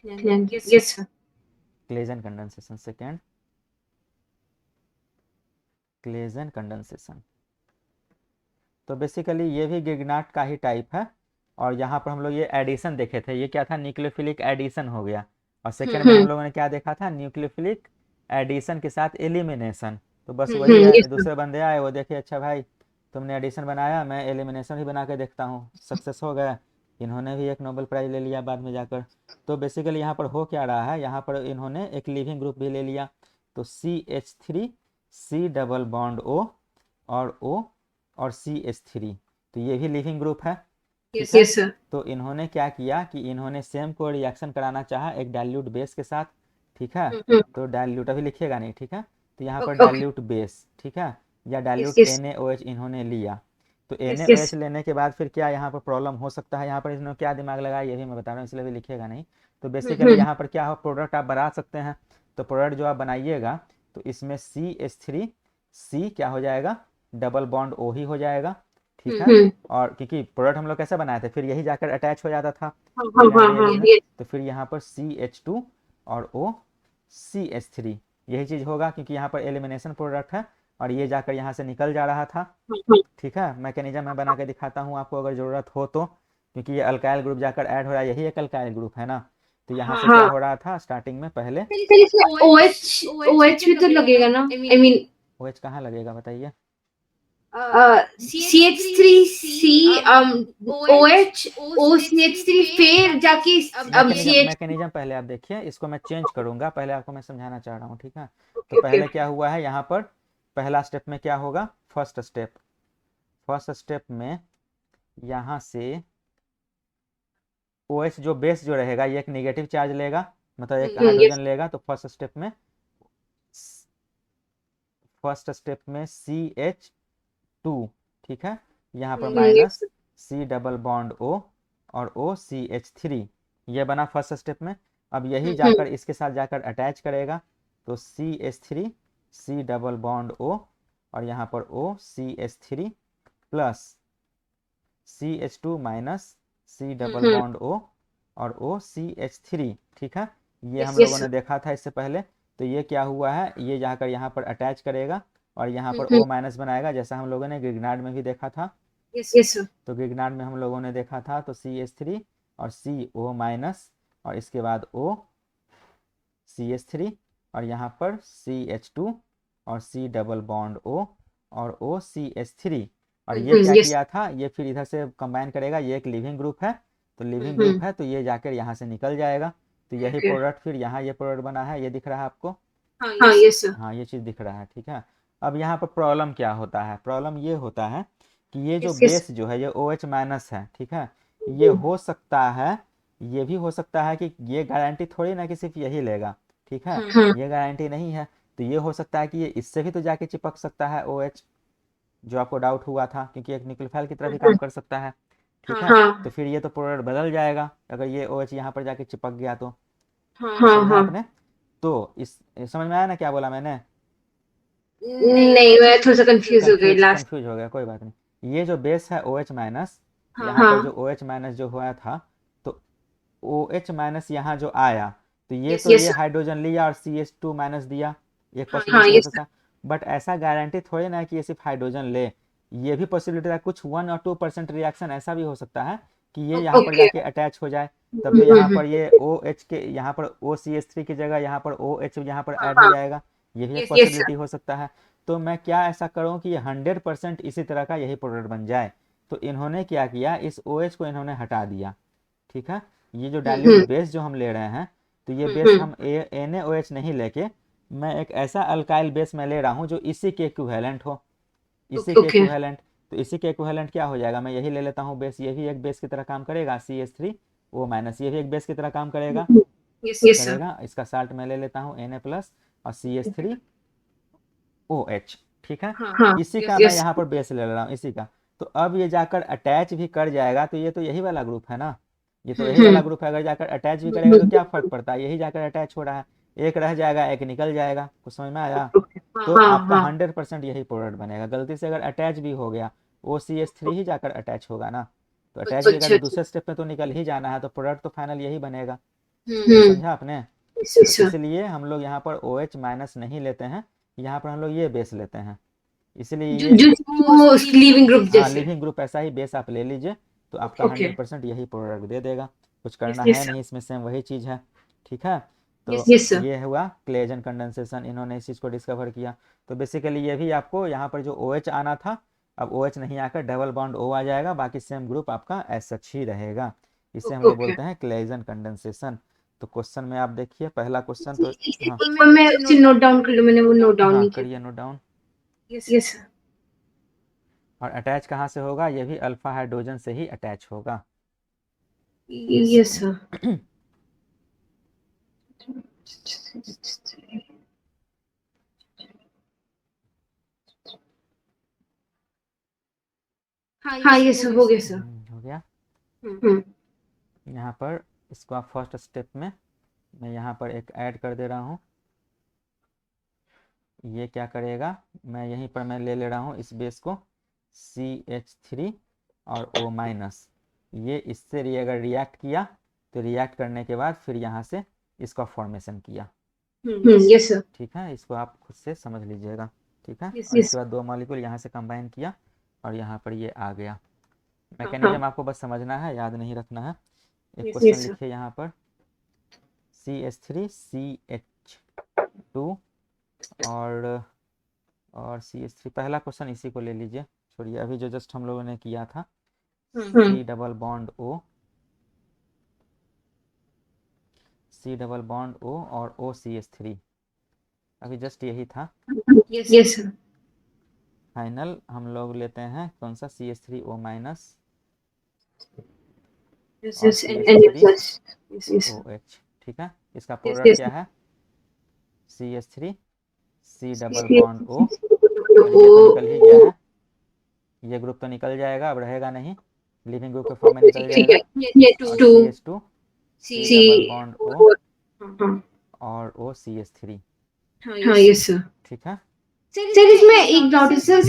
Yes sir Claisen condensation, second Claisen condensation. तो बेसिकली ये भी गिगनाट का ही टाइप है, और यहाँ पर हम लोग ये एडिशन देखे थे, ये क्या था, न्यूक्लियोफिलिक एडिशन हो गया, और सेकेंड में हम लोगों ने क्या देखा था, न्यूक्लियोफिलिक एडिशन के साथ एलिमिनेशन। तो बस वही है, दूसरे बंदे आए वो देखे अच्छा भाई तुमने एडिशन बनाया, मैं एलिमिनेशन भी बना के देखता हूँ, सक्सेस हो गया, इन्होंने भी एक नोबेल प्राइज़ ले लिया बाद में जाकर। तो बेसिकली यहाँ पर हो क्या रहा है, यहाँ पर इन्होंने एक लिविंग ग्रुप भी ले लिया, तो CH3 C double bond O और O और CH3, तो ये भी लिविंग ग्रुप है। ठीक है, तो इन्होंने क्या किया कि इन्होंने सेम को रिएक्शन कराना चाहा एक डाइल्यूट बेस के साथ। ठीक है, तो डाइल्यूट अभी लिखिएगा नहीं, ठीक है, तो यहाँ पर डाइल्यूट बेस, ठीक है, या डाइल्यूट NaOH इन्होंने लिया। तो NaOH लेने के बाद फिर क्या यहाँ पर प्रॉब्लम हो सकता है, यहाँ पर इन्होंने क्या दिमाग लगाया ये भी मैं बता रहा हूँ, इसलिए भी लिखिएगा नहीं। तो बेसिकली यहाँ पर क्या हो, प्रोडक्ट आप बना सकते हैं, तो प्रोडक्ट जो आप बनाइएगा तो इसमें CH3 C क्या हो जाएगा, डबल बॉन्ड O ही हो जाएगा। ठीक है, और क्योंकि प्रोडक्ट हम लोग कैसे बनाए थे, फिर यही जाकर अटैच हो जाता था, तो फिर यहाँ पर CH2 और O CH3, यही चीज़ होगा क्योंकि यहाँ पर एलिमिनेशन प्रोडक्ट है और ये जाकर यहाँ से निकल जा रहा था। ठीक है, मैकेनिज्म मैं बना के दिखाता हूँ आपको अगर ज़रूरत हो तो, क्योंकि ये अल्काइल ग्रुप जाकर ऐड हो रहा है, यही एक अल्काइल ग्रुप है ना। तो यहाँ से क्या हो रहा था स्टार्टिंग में पहले, फिर इसमें OH भी तो लगेगा ना, I mean OH कहाँ लगेगा बताइए। CH3C OH OCH3 फिर जाके अब CH। मैकेनिज्म पहले आप देखिए, इसको मैं चेंज करूंगा, पहले आपको मैं समझाना चाह रहा हूँ। ठीक है, तो ओके पहले क्या हुआ है यहाँ पर, पहला स्टेप में क्या होगा, फर्स्ट स्टेप में यहाँ से OH जो बेस जो रहेगा ये एक नेगेटिव चार्ज लेगा, मतलब एक हाइड्रोजन लेगा। तो फर्स्ट स्टेप में CH2, ठीक है, यहाँ पर minus C double bond O और O CH3, ये बना फर्स्ट स्टेप में। अब यही जाकर इसके साथ जाकर अटैच करेगा, तो CH3 C double bond O और यहाँ पर O CH3 plus CH2 minus C double bond O और O CH3। ठीक है, ये हम लोगों ने देखा था इससे पहले। तो ये क्या हुआ है, ये जाकर यहाँ पर अटैच करेगा और यहाँ पर O माइनस बनाएगा, जैसा हम लोगों ने ग्रिग्नार्ड में भी देखा था। तो ग्रिग्नार्ड में हम लोगों ने देखा था, तो CH3 और CO माइनस और इसके बाद O CH3 और यहाँ पर CH2 और C डबल बॉन्ड O और O CH3। और ये क्या किया था, ये फिर इधर से कंबाइन करेगा, ये एक लिविंग ग्रुप है, तो लिविंग ग्रुप है तो ये जाकर यहाँ से निकल जाएगा। तो यही प्रोडक्ट फिर यहाँ ये प्रोडक्ट बना है, ये दिख रहा है आपको। हाँ ये चीज़ दिख रहा है। ठीक है, अब यहाँ पर प्रॉब्लम क्या होता है, प्रॉब्लम ये होता है कि ये जो बेस जो है ये OH माइनस है। ठीक है, ये हो सकता है, ये भी हो सकता है कि ये गारंटी थोड़ी ना कि सिर्फ यही लेगा। ठीक है, ये गारंटी नहीं है, तो ये हो सकता है कि ये इससे भी तो जाके चिपक सकता है OH, जो आपको डाउट हुआ था, क्योंकि एक न्यूक्लियोफाइल की तरह भी काम कर सकता है। ठीक है, तो फिर ये तो प्रोडक्ट बदल जाएगा अगर ये OH यहाँ पर जाके चिपक गया तो। समझा आपने? तो इस समझ में आया ना क्या बोला मैंने? नहीं, मैं थोड़ा सा कंफ्यूज हो गई लास्ट। कंफ्यूज हो गया, कोई बात नहीं। ये जो बेस है OH माइनस, यहाँ पर जो OH माइनस जो हुआ था, तो OH माइनस यहाँ जो आया, तो ये तो ये हाइड्रोजन लिया और CH2 माइनस दिया, एक पॉसिबिलिटी हो सकता है। बट ऐसा गारंटी थोड़ी ना है कि ये सिर्फ हाइड्रोजन ले, ये भी पॉसिबिलिटी है कुछ 1 और 2% रिएक्शन ऐसा भी हो सकता है कि ये यहाँ पर जाके अटैच हो जाए, तब तो यहाँ पर ये OH के यहाँ पर OCH3 की जगह यहाँ पर OH यहाँ पर ऐड हो जाएगा, ये भी एक पॉसिबिलिटी हो सकता है। तो मैं क्या ऐसा करूँ कि ये 100% इसी तरह का यही प्रोडक्ट बन जाए। तो इन्होंने क्या किया, इस OH को इन्होंने हटा दिया। ठीक है, ये जो डाइल्यूट बेस जो हम ले रहे हैं, तो ये बेस हम NaOH नहीं लेके मैं एक ऐसा अल्काइल बेस में ले रहा हूँ जो इसी के इक्विवेलेंट हो, इसी के इक्विवेलेंट। तो इसी के इक्विवेलेंट क्या हो जाएगा, मैं यही ले लेता हूँ बेस, ये भी एक बेस की तरह काम करेगा, CH3O माइनस, ये भी एक बेस की तरह काम करेगा। करेगा, इसका साल्ट मैं ले लेता हूँ Na प्लस और CH3OH। ठीक है, इसी का मैं यहाँ पर बेस ले रहा हूँ, इसी का। तो अब ये जाकर अटैच भी कर जाएगा, तो ये तो यही वाला ग्रुप है ना, ये तो यही वाला ग्रुप है। अगर जाकर अटैच भी करेगा तो क्या फर्क पड़ता है, यही जाकर अटैच हो रहा है, एक रह जाएगा एक निकल जाएगा। कुछ समझ में आया? तो आपका 100% यही प्रोडक्ट बनेगा। गलती से अगर अटैच भी हो गया, OCH3 ही जाकर अटैच होगा ना, तो अटैच भी अगर दूसरे स्टेप में तो निकल ही जाना है, तो प्रोडक्ट तो फाइनल यही बनेगा। समझा आपने? इसलिए हम लोग यहाँ पर OH माइनस नहीं लेते हैं, यहाँ पर हम लोग ये बेस लेते हैं। इसलिए ये लिविंग ग्रुप जैसे, लिविंग ग्रुप ऐसा ही बेस आप ले लीजिए, तो आपका 100% यही प्रोडक्ट दे देगा। कुछ करना है नहीं इसमें, सेम वही चीज़ है। ठीक है, तो ये हुआ क्लेजन कंडेंसेशन, इन्होंने इस चीज़ को डिस्कवर किया। तो बेसिकली ये भी आपको यहाँ पर जो OH आना था, अब OH नहीं आकर डबल बॉन्ड O आ जाएगा, बाकी सेम ग्रुप आपका एज सच ही रहेगा। इसे हम लोग बोलते हैं क्लेजन कंडेंसेशन। तो क्वेश्चन में आप देखिए, पहला क्वेश्चन तो हाँ, मैं उसे नोट डाउन कर लूं, मैंने वो नोट डाउन नहीं किया। करिए नोट डाउन। Yes sir. और अटैच कहाँ से होगा, ये भी अल्फा हाइड्रोजन से ही अटैच होगा। Yes sir. हाँ ये सब हो गया सर। हो गया। हम्म यहाँ पर इसको आप फर्स्ट स्टेप में मैं यहाँ पर एक ऐड कर दे रहा हूँ। ये क्या करेगा, मैं यहीं पर मैं ले रहा हूँ इस बेस को, CH3 और O माइनस, ये इससे अगर रिएक्ट किया तो रिएक्ट करने के बाद फिर यहाँ से इसका फॉर्मेशन किया। यस सर, ठीक है, इसको आप खुद से समझ लीजिएगा। ठीक है, Yes, और yes. इसके बाद 2 मॉलिक्यूल यहाँ से कंबाइन किया और यहाँ पर ये आ गया। हाँ, मैकेनिज्म आपको बस समझना है, याद नहीं रखना है। एक Yes, क्वेश्चन yes, sir. लिखिए यहाँ पर, CH3CH2 और CH3, पहला क्वेश्चन इसी को ले लीजिए, छोड़िए अभी जो जस्ट हम लोगों ने किया था। C double bond O, C double bond O और OCH3, अभी जस्ट यही था। Yes, sir. फाइनल हम लोग लेते हैं कौन सा, CH3O माइनस Yes, और yes, and yes, CH3OH। yes, yes, sir. ठीक है, इसका Yes, प्रोडक्ट yes, क्या sir. है, CH3 C double Yes, bond O, और ये तो निकल ही गया है, ये ग्रुप तो निकल जाएगा, अब रहेगा नहीं, लिविंग ग्रुप के फॉर्म में निकल ठीक है, जाएगा। yes, और two, CH2 C double bond O हाँ, और OCH3। हाँ, yes, sir. ठीक है, सर इसमें एक डाउट है सर,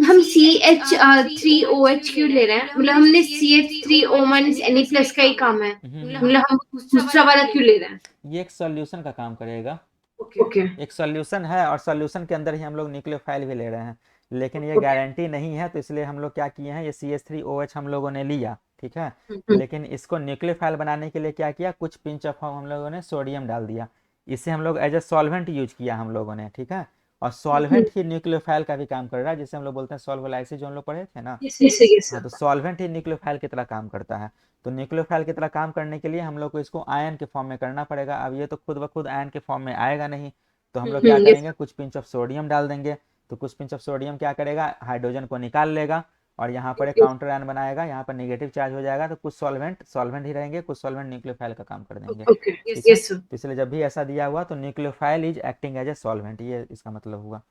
हम CH3OH क्यों ले रहे हैं? मतलब हमने CH3O माइनस Na+ का ही काम है, मतलब हम दूसरा वाला क्यों ले रहे हैं? ये एक सॉल्यूशन का काम करेगा, ओके, एक सॉल्यूशन है और सॉल्यूशन के अंदर ही हम लोग न्यूक्लियोफाइल भी ले रहे हैं, लेकिन ये गारंटी नहीं है, तो इसलिए हम लोग क्या किए हैं, ये CH3OH हम लोगों ने लिया, ठीक है, लेकिन इसको न्यूक्लियोफाइल बनाने के लिए क्या किया, कुछ पिंच ऑफ हम लोगों ने सोडियम डाल दिया, इसे हम लोग एज ए सॉल्वेंट यूज किया हम लोगों ने। ठीक है, और सॉल्वेंट ही न्यूक्लियोफाइल का भी काम कर रहा है, जिसे हम लोग बोलते हैं सॉल्वोलाइसिस, जो हम लोग पढ़े थे ना। yes, हाँ, sir. तो सॉल्वेंट ही न्यूक्लियोफाइल की तरह काम करता है, तो न्यूक्लियोफाइल की तरह काम करने के लिए हम लोग को इसको आयन के फॉर्म में करना पड़ेगा। अब ये तो खुद ब खुद आयन के फॉर्म में आएगा नहीं, तो हम लोग क्या yes, करेंगे, कुछ पिंच ऑफ सोडियम डाल देंगे, तो कुछ पिंच ऑफ सोडियम क्या करेगा, हाइड्रोजन को निकाल लेगा और यहाँ पर एक काउंटर आयन बनाएगा, यहाँ पर नेगेटिव चार्ज हो जाएगा, तो कुछ सॉल्वेंट सॉल्वेंट ही रहेंगे, कुछ सॉल्वेंट न्यूक्लियोफाइल का काम कर देंगे। okay, ठीक है, yes, sir. तो इसलिए जब भी ऐसा दिया हुआ तो nucleophile is acting as a solvent, ये इसका मतलब हुआ।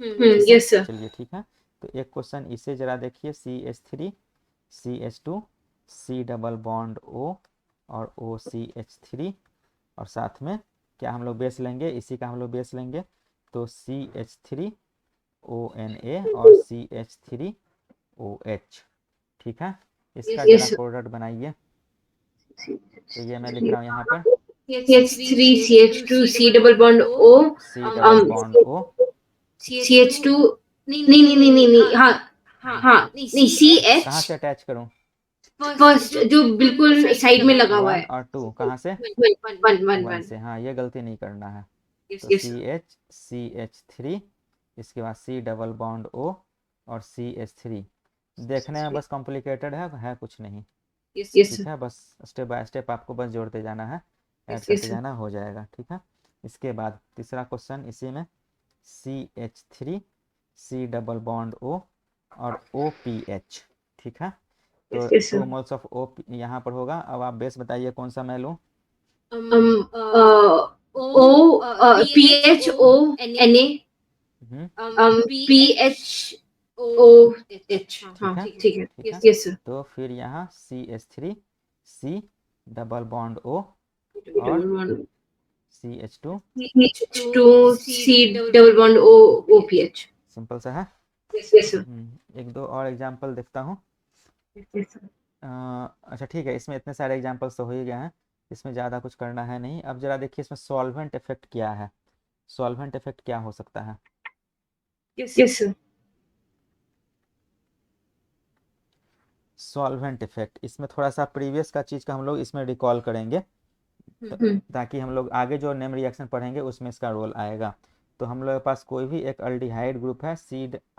yes, sir. चलिए ठीक है, तो एक क्वेश्चन इसे जरा देखिए, CH3 CH2 C double bond O और OCH3, और साथ में क्या हम लोग बेस लेंगे, इसी का हम लोग बेस लेंगे, तो CH3ONA और CH3OH। ठीक है, इसका Yes, जरा sir. प्रोडक्ट बनाइए, तो ये मैं लिख रहा हूँ यहाँ पर, CH3CH2 C double bond O, C double bond O, CH2, नहीं, हाँ, नहीं, CH कहाँ से अटैच करूँ, फर्स्ट जो बिल्कुल साइड में लगा हुआ 1 है, और 2 कहाँ से, वन 1 से, हाँ ये गलती नहीं करना है, तो yes, CH3, इसके बाद C डबल बॉन्ड O और CH3, देखने में बस कॉम्प्लिकेटेड है कुछ नहीं। yes, ठीक है, बस स्टेप बाय स्टेप आपको बस जोड़ते जाना है, ऐड yes, करते जाना, हो जाएगा। ठीक है, इसके बाद तीसरा क्वेश्चन इसी में, CH3 C double bond O और OPH। ठीक है, तो yes, 2 मोल्स ऑफ O यहाँ पर होगा। अब आप बेस बताइए कौन सा मैं लूँ, PHONA, PHOH, हाँ है? ठीक है, ठीक है, yes sir, तो फिर यहाँ CH3 C double bond O और CH2, H2 C double bond O OPH, simple सा है। yes sir, एक दो और एग्जांपल देखता हूँ। yes sir. अच्छा ठीक है, इसमें इतने सारे एग्जांपल्स तो हो ही गए हैं, इसमें ज़्यादा कुछ करना है नहीं। अब जरा देखिए इसमें सॉल्वेंट इफेक्ट क्या है, सॉल्वेंट इफेक्ट क्या हो सकता है, Yes sir. सॉल्वेंट इफेक्ट, इसमें थोड़ा सा प्रीवियस का चीज़ का हम लोग इसमें रिकॉल करेंगे, ताकि हम लोग आगे जो नेम रिएक्शन पढ़ेंगे उसमें इसका रोल आएगा। तो हम लोग के पास कोई भी एक अल्डिहाइड ग्रुप है,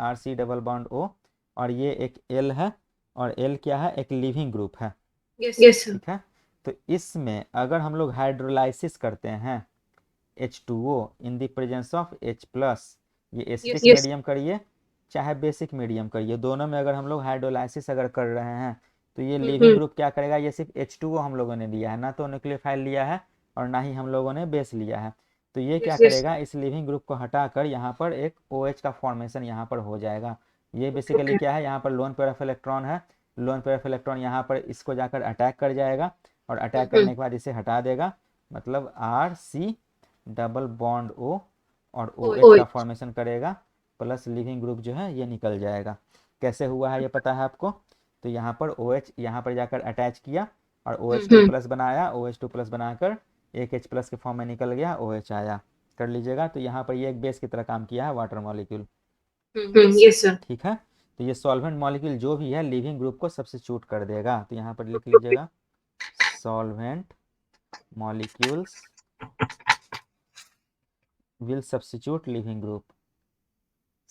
RC डबल बॉन्ड O, और ये एक L है, और L क्या है, एक लिविंग ग्रुप है। Yes sir. ठीक है, तो इसमें अगर हम लोग हाइड्रोलाइसिस करते हैं H2O in the presence of H+, ये एसिडिक Yes. मीडियम करिए चाहे बेसिक मीडियम करिए, दोनों में अगर हम लोग हाइड्रोलाइसिस अगर कर रहे हैं, तो ये लिविंग ग्रुप क्या करेगा, ये सिर्फ H2O हम लोगों ने लिया है, ना तो न्यूक्लियोफाइल लिया है और ना ही हम लोगों ने बेस लिया है, तो ये क्या करेगा, इस लिविंग ग्रुप को हटाकर यहाँ पर एक OH का फॉर्मेशन यहाँ पर हो जाएगा। ये बेसिकली क्या है, यहाँ पर लोन पेयर ऑफ इलेक्ट्रॉन है, लोन पेयर ऑफ इलेक्ट्रॉन यहाँ पर इसको जाकर अटैक कर जाएगा, और अटैक करने के बाद इसे हटा देगा, मतलब RC डबल बॉन्ड O और OH का फॉर्मेशन करेगा, प्लस लिविंग ग्रुप जो है ये निकल जाएगा। कैसे हुआ है ये पता है आपको, तो यहाँ पर OH यहाँ पर जाकर अटैच किया और OH2 प्लस बनाया, OH2 प्लस बनाकर एक H प्लस के फॉर्म में निकल गया, OH आया। कर लीजिएगा। तो यहाँ पर ये एक बेस की तरह काम किया है वाटर मॉलिक्यूल, यस सर। ठीक है। तो ये सॉल्वेंट मॉलिक्यूल जो भी है लिविंग ग्रुप को सब्स्टिट्यूट कर देगा। तो यहाँ पर लिख लीजिएगा solvent molecules will substitute leaving group.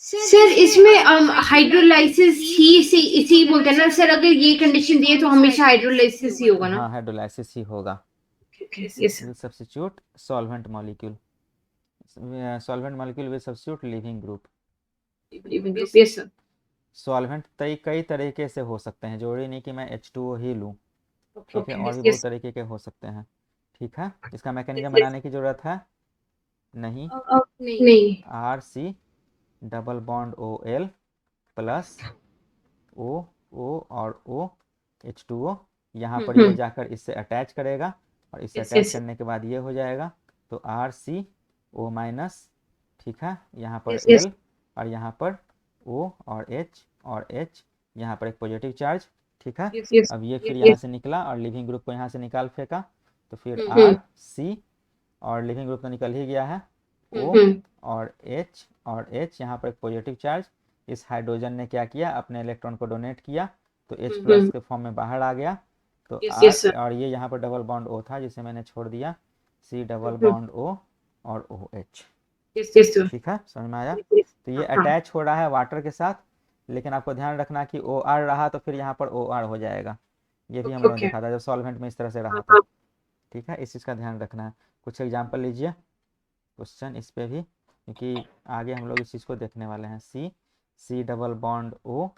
Sir इसमें हाइड्रोलाइसिस ही इसी बोलते हैं ना सर, अगर ये कंडीशन दिए तो हमेशा हाइड्रोलाइसिस ही होगा ना? हाँ, हाइड्रोलाइसिस ही होगा। Yes will substitute solvent molecule, solvent molecule will substitute leaving group. Yes sir. Solvent कई तरीके से हो सकते हैं, जरूरी नहीं कि मैं H2O ही लूँ, ठीक है, और भी बहुत यस तरीके के हो सकते हैं, ठीक है। इसका मैकेनिज्म बनाने की ज़रूरत है नहीं। नहीं। RC double bond OL plus O और O H2O, यहाँ पर ये जाकर इससे अटैच करेगा और इससे अटैच करने के बाद ये हो जाएगा। तो RCO माइनस, ठीक है, यहाँ पर L और यहाँ पर O और H, यहाँ पर एक पॉजिटिव चार्ज, ठीक है। अब ये फिर यहाँ से निकला और लिविंग ग्रुप को यहाँ से निकाल फेंका, तो फिर RC और लिविंग ग्रुप तो निकल ही गया है, O और H यहाँ पर एक पॉजिटिव चार्ज, इस हाइड्रोजन ने क्या किया, अपने इलेक्ट्रॉन को डोनेट किया, तो H प्लस के फॉर्म में बाहर आ गया। तो R और ये यहाँ पर डबल बॉन्ड O था जिसे मैंने छोड़ दिया, C डबल बॉन्ड O और OH, ठीक है, समझ में आया। तो ये अटैच हो रहा है वाटर के साथ, लेकिन आपको ध्यान रखना कि OR रहा तो फिर यहाँ पर OR हो जाएगा। ये भी हम लोगों ने देखा था जब सॉल्वेंट में इस तरह से रहा था, ठीक है, इस चीज़ का ध्यान रखना है। कुछ एग्जाम्पल लीजिए क्वेश्चन इस पे भी, क्योंकि आगे हम लोग इस चीज़ को देखने वाले हैं। C डबल बॉन्ड O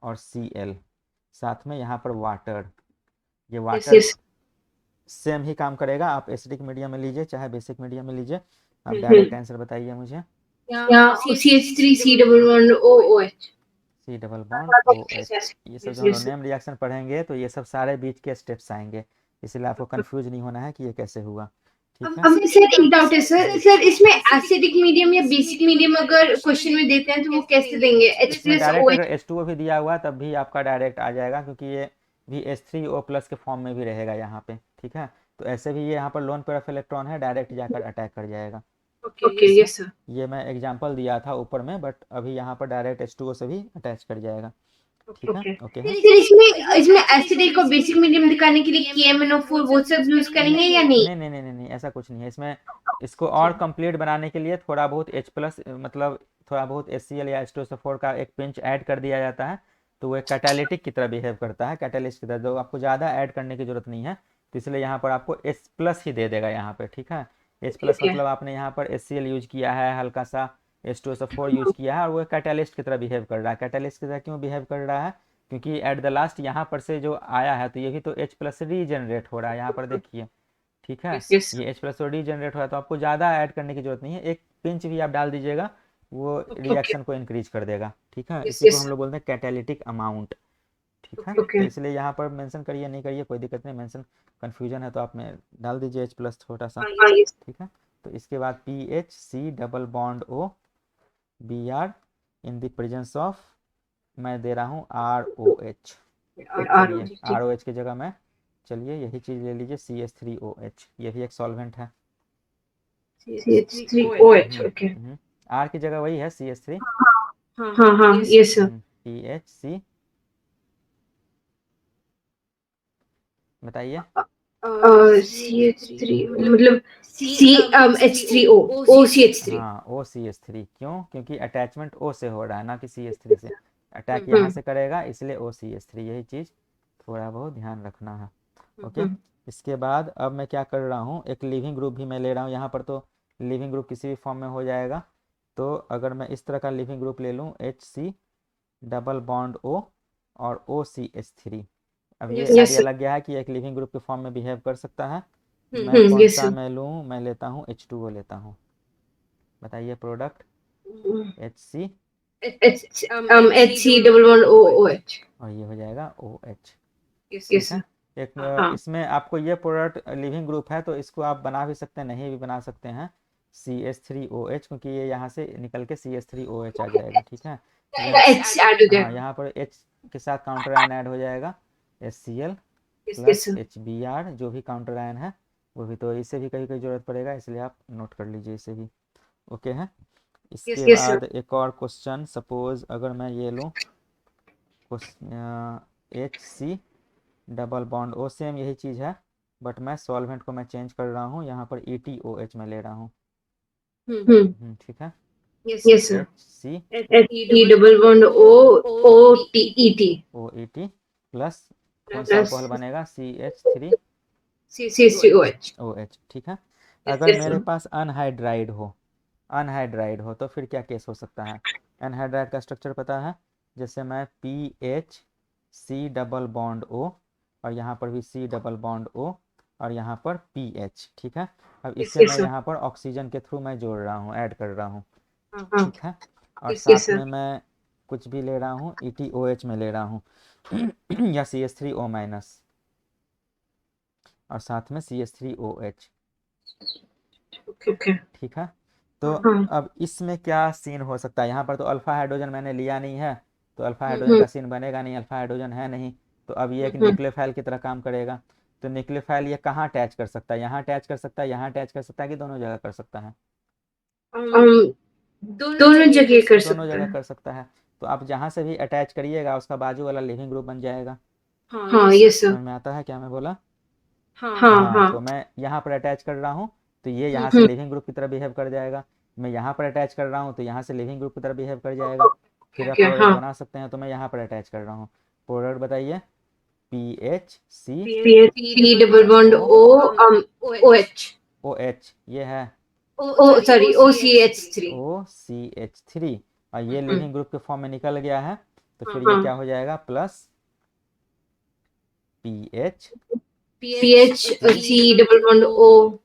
और Cl, साथ में यहाँ पर वाटर, ये वाटर सेम ही काम करेगा। आप एसिडिक मीडियम में लीजिए चाहे बेसिक मीडियम में लीजिए, आप डायरेक्ट आंसर बताइए मुझे। CH3 double bond OH, C double bond OH, ये सब जो हम लोग नेम रिएक्शन पढ़ेंगे तो ये सब सारे बीच के स्टेप्स आएंगे, इसलिए आपको कंफ्यूज नहीं होना है कि ये कैसे हुआ, ठीक है। अब सर एक डाउट है सर इसमें एसिडिक मीडियम या बेसिक मीडियम अगर क्वेश्चन में देते हैं तो वो कैसे देंगे? H इसमें प्लस डायरेक्ट OH। अगर H2O भी दिया हुआ तब भी आपका डायरेक्ट आ जाएगा, क्योंकि ये भी H3O प्लस के फॉर्म में भी रहेगा यहाँ पे, ठीक है। तो ऐसे भी ये यहाँ पर लोन पेयर ऑफ इलेक्ट्रॉन है, डायरेक्ट जाकर अटैक कर जाएगा। Okay yes sir. ये मैं एग्जांपल दिया था ऊपर में, बट अभी यहाँ पर डायरेक्ट H2O से भी अटैच कर जाएगा, ठीक है, ओके है। सर इसमें एसिडिक और बेसिक मीडियम दिखाने के लिए KMnO4 वो सब यूज करेंगे या नहीं? नहीं नहीं नहीं नहीं, ऐसा कुछ नहीं है इसमें। इसको और कंप्लीट बनाने के लिए थोड़ा बहुत H प्लस, मतलब थोड़ा बहुत HCl या H2SO4 का एक पिंच ऐड कर दिया जाता है, तो वो एक कैटालिटिक की तरह बिहेव करता है, कैटालिस्ट की तरह, जो आपको ज़्यादा ऐड करने की जरूरत नहीं है। तो इसलिए यहाँ पर आपको H प्लस ही दे देगा यहाँ पर, ठीक है। H प्लस मतलब आपने यहाँ पर HCl यूज किया है, हल्का सा H2SO4 यूज किया है, और वो कैटालिस्ट की तरह बिहेव कर रहा है। कैटालिस्ट की तरह क्यों बिहेव कर रहा है? क्योंकि एट द लास्ट यहाँ पर से जो आया है तो ये भी तो H प्लस रीजनरेट हो रहा है, यहाँ पर देखिए, ठीक है। ये H प्लस रीजनरेट हो रहा है, तो आपको ज़्यादा ऐड करने की जरूरत नहीं है, एक पिंच भी आप डाल दीजिएगा वो रिएक्शन को इंक्रीज कर देगा, ठीक है। इसी को हम लोग बोलते हैं कैटालिटिक अमाउंट, ठीक है। तो इसलिए यहाँ पर मेंशन करिए नहीं करिए कोई दिक्कत नहीं, मेंशन कन्फ्यूजन है तो आप में डाल दीजिए H प्लस छोटा सा, ठीक है। तो इसके बाद PHC double bond O Br in the presence of, मैं दे रहा हूँ ROH, चलिए ROH की जगह मैं, चलिए यही चीज़ ले लीजिए CH3OH, ये भी एक सॉल्वेंट है। CH3OH okay. R की जगह वही है CH3, हाँ यस सर। PHC, बताइए। CH3 मतलब H3O OCH3। हाँ OCH3, क्यों? क्योंकि अटैचमेंट O से हो रहा है ना कि CH3 से, अटैक यहाँ से करेगा इसलिए OCH3, यही चीज़ थोड़ा बहुत ध्यान रखना है, ओके। इसके बाद अब मैं क्या कर रहा हूँ, एक लिविंग ग्रुप भी मैं ले रहा हूँ यहाँ पर, तो लिविंग ग्रुप किसी भी फॉर्म में हो जाएगा। तो अगर मैं इस तरह का लिविंग ग्रुप ले लूँ HC डबल बॉन्ड O और OCH3, अब ये आइडिया लग गया है कि एक लिविंग ग्रुप के फॉर्म में बिहेव कर सकता है। मैं कौन सा मैं लूँ, मैं लेता हूँ H2O लेता हूँ, बताइए product HC HC double bond OH, और ये हो जाएगा OH, यस है। एक इसमें आपको ये प्रोडक्ट लिविंग ग्रुप है तो इसको आप बना भी सकते हैं, नहीं भी बना सकते हैं, CH3OH, क्योंकि ये यहाँ से निकल के CH3OH आ जाएगा, ठीक है। हाँ, यहाँ पर H के साथ काउंटर आयन ऐड हो जाएगा, HCl प्लस HBr जो भी काउंटर आयन है, वो भी, तो इसे भी कहीं कहीं जरूरत पड़ेगा, इसलिए आप नोट कर लीजिए इसे भी। ओके है। इसके यस सर। बाद एक और क्वेश्चन, सपोज अगर मैं ये लूँ HC double bond O, same यही चीज़ है, बट मैं सॉल्वेंट को मैं चेंज कर रहा हूँ, यहाँ पर ETOH में ले रहा हूँ। ठीक है। Yes sir. HC T double bond OTET OET plus कौन सा प्लस अल्कोहल बनेगा, CH3OH। CH3OH। ठीक है। यस अगर मेरे सर। पास अनहाइड्राइड हो तो फिर क्या केस हो सकता है। अनहाइड्राइड का स्ट्रक्चर पता है, जैसे मैं PH C double bond O, और यहाँ पर भी C डबल बॉन्ड O, और यहाँ पर PH। ठीक है। अब इसे यस मैं सर। यहाँ पर ऑक्सीजन के थ्रू मैं जोड़ रहा हूँ, ऐड कर रहा हूँ। हाँ। ठीक है। और यस साथ सर। में मैं कुछ भी ले रहा हूँ, ETOH में ले रहा हूँ या CH3O माइनस, और साथ में CH3OH। ओके। ठीक है। तो हाँ। अब इसमें क्या सीन हो सकता है, यहाँ पर तो अल्फ़ा हाइड्रोजन मैंने लिया नहीं है, तो अल्फ़ा हाइड्रोजन का सीन बनेगा नहीं, अल्फ़ा हाइड्रोजन है नहीं, तो अब ये एक न्यूक्लियोफाइल की तरह काम करेगा। तो न्यूक्लियोफाइल ये कहाँ अटैच कर सकता है, यहाँ अटैच कर सकता है, यहाँ अटैच कर सकता है, कि दोनों जगह कर सकता है। दोनों जगह कर दोनों सकते जगह हैं। कर सकता है। तो आप जहाँ से भी अटैच करिएगा उसका बाजू वाला लिविंग ग्रुप बन जाएगा। हाँ यस सर। समझ में आता है क्या मैं बोला। हाँ हाँ, हाँ। तो मैं यहाँ पर अटैच कर रहा हूँ, तो ये यहाँ से लिविंग ग्रुप की तरह बिहेव कर जाएगा। मैं यहाँ पर अटैच कर रहा हूँ तो यहाँ से लिविंग ग्रुप की तरह बिहेव कर जाएगा। फिर आप ओके। प्रोडक्ट हाँ। बना सकते हैं, तो मैं यहाँ पर अटैच कर रहा हूँ। प्रोडक्ट बताइए, PHC T double bond OH OH, ये है ओ सॉरी OCH3। OCH3, और ये लिविंग ग्रुप के फॉर्म में निकल गया है, तो फिर ये क्या हो जाएगा, plus PH PHC double bond O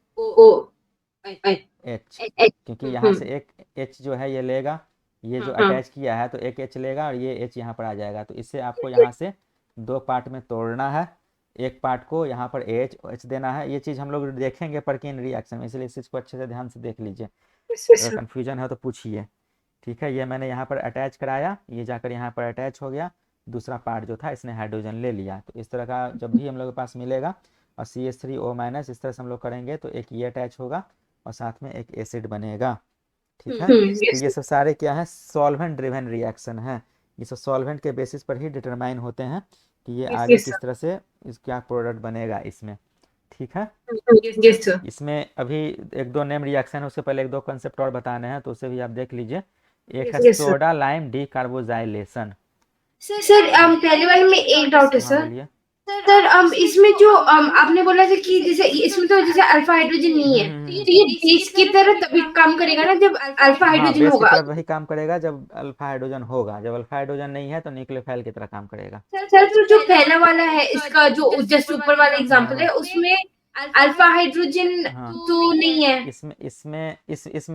H, H। क्योंकि यहाँ से एक H जो है ये लेगा, ये जो अटैच किया है तो एक H लेगा, और ये H यहाँ पर आ जाएगा। तो इससे आपको यहाँ से दो पार्ट में तोड़ना है, एक पार्ट को यहाँ पर H देना है। ये चीज़ हम लोग देखेंगे परकीन रिएक्शन में, इसलिए इस चीज़ को अच्छे से ध्यान से देख लीजिए, अगर कन्फ्यूजन है तो पूछिए। ठीक है। ये मैंने यहाँ पर अटैच कराया, ये जाकर यहाँ पर अटैच हो गया, दूसरा पार्ट जो था इसने हाइड्रोजन ले लिया। तो इस तरह का जब भी हम लोग के पास मिलेगा और CH3O माइनस, इस तरह से हम लोग करेंगे तो एक ये अटैच होगा और साथ में एक एसिड बनेगा। ठीक है। तो ये सब सारे क्या है, सॉल्वेंट ड्रिवन रिएक्शन है। ये सब सॉल्वेंट के बेसिस पर ही डिटरमाइन होते हैं कि ये आगे किस तरह से क्या प्रोडक्ट बनेगा इसमें। ठीक है। Yes sir. इसमें अभी एक दो नेम रिएक्शन है, उससे पहले एक दो कंसेप्ट और बताने हैं, तो उसे भी आप देख लीजिए। एक है Yes, sir. Soda lime decarboxylation. Sir पहले वाले में एक डाउट है हाँ सर। बोलिए। सर इसमें जो आपने बोला था कि जैसे इसमें तो जैसे अल्फा हाइड्रोजन नहीं है, तो ये बेस की तरह तभी काम करेगा ना जब अल्फा हाँ, हाइड्रोजन बेस की होगा। तरह वही काम करेगा जब अल्फा हाइड्रोजन होगा, जब अल्फा हाइड्रोजन नहीं है तो न्यूक्लियोफाइल की तरह काम करेगा। सर तो जो पहला वाला है इसका जो जस्ट ऊपर वाला हाँ एग्जांपल है हाँ उसमें अल्फा हाइड्रोजन हाँ, तो नहीं है। इसमें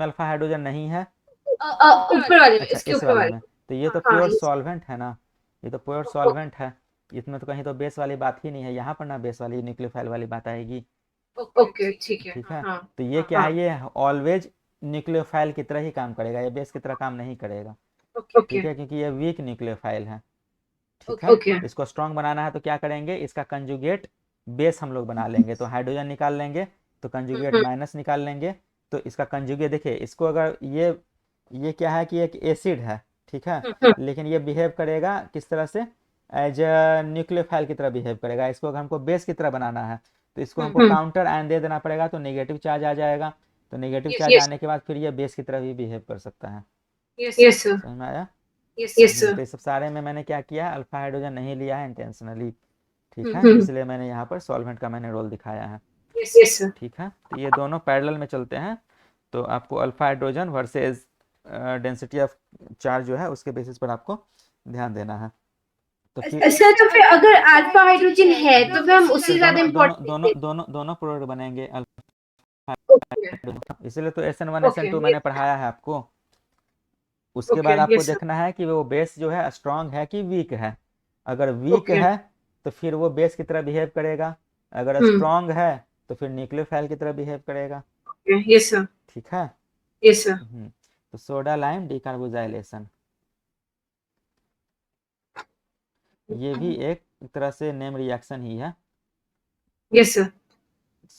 अल्फा हाइड्रोजन नहीं है। ऊपर वाले में, अच्छा, इसके इस ऊपर वाले वाले। में तो ये तो हाँ प्योर सॉल्वेंट है ना, ये तो प्योर सॉल्वेंट है। इसमें तो कहीं तो बेस वाली बात ही नहीं है, यहाँ पर ना बेस वाली न्यूक्लियोफाइल वाली बात आएगी। ओके ठीक है। ठीक है। हाँ तो ये क्या है, ये ऑलवेज न्यूक्लियोफाइल की तरह ही काम करेगा, ये बेस की तरह काम नहीं करेगा। ओके ठीक है, क्योंकि ये वीक न्यूक्लियोफाइल है। ठीक है। ओके इसको स्ट्रॉन्ग बनाना है तो क्या करेंगे, इसका कंजुगेट बेस हम लोग बना लेंगे, तो हाइड्रोजन निकाल लेंगे, तो कंजुगेट माइनस निकाल लेंगे, तो इसका कंजुगेट देखिए, इसको अगर ये क्या है कि एक एसिड है। ठीक है। लेकिन ये बिहेव करेगा किस तरह से, एज अ न्यूक्लियोफाइल की तरह बिहेव करेगा। इसको अगर हमको बेस की तरह बनाना है तो इसको हमको काउंटर आयन दे देना पड़ेगा, तो नेगेटिव चार्ज आ जाएगा, तो नेगेटिव चार्ज आने के बाद फिर ये बेस की तरह भी बिहेव कर सकता है। Yes sir. समझ में आया। यस तो सर। इस सब सारे में मैंने क्या किया, अल्फा हाइड्रोजन नहीं लिया है इंटेंशनली। ठीक है, इसलिए मैंने यहाँ पर सॉल्वेंट का मैंने रोल दिखाया है। Yes sir. ठीक है। तो ये दोनों पैरेलल में चलते हैं, तो आपको alpha hydrogen versus density of charge जो है उसके बेसिस पर आपको ध्यान देना है। तो फिर सर तो फिर अगर अल्फा हाइड्रोजन है तो फिर हम उससे ज्यादा दोनों दोनों इम्पोर्टेंट दोनों दोनों दोनों प्रोडक्ट बनेंगे अल्फा ओके हाइड्रोजन, इसलिए तो SN1 SN2 मैंने पढ़ाया है आपको। उसके ओके बाद आपको यस सर। देखना है कि वो बेस जो है स्ट्रांग है कि वीक है। अगर वीक ओके है तो फिर वो बेस की तरह बिहेव करेगा, अगर स्ट्रांग है तो फिर न्यूक्लियोफाइल की तरह बिहेव करेगा। Yes sir. ठीक है। Yes sir. तो सोडा लाइम डिकार्बोजाइलेशन, ये भी एक तरह से नेम रिएक्शन ही है। Yes sir.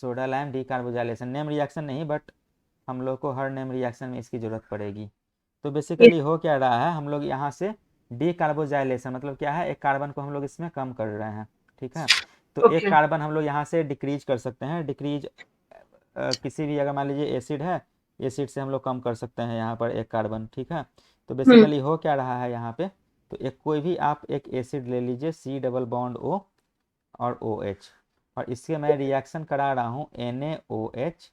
Soda lime decarboxylation, name reaction नहीं, बट हम लोग को हर नेम रिएक्शन में इसकी ज़रूरत पड़ेगी। तो बेसिकली हो क्या रहा है, हम लोग यहाँ से डीकार्बोजाइलेशन मतलब क्या है, एक कार्बन को हम लोग इसमें कम कर रहे हैं, ठीक है। तो एक ओके कार्बन हम लोग यहाँ से डिक्रीज कर सकते हैं, डिक्रीज किसी भी, अगर मान लीजिए एसिड है, एसिड से हम लोग कम कर सकते हैं यहाँ पर एक कार्बन, ठीक है। तो बेसिकली हो क्या रहा है यहाँ पे, तो एक कोई भी आप एक एसिड ले लीजिए, C डबल बॉन्ड O और OH, और इसके मैं रिएक्शन करा रहा हूँ NaOH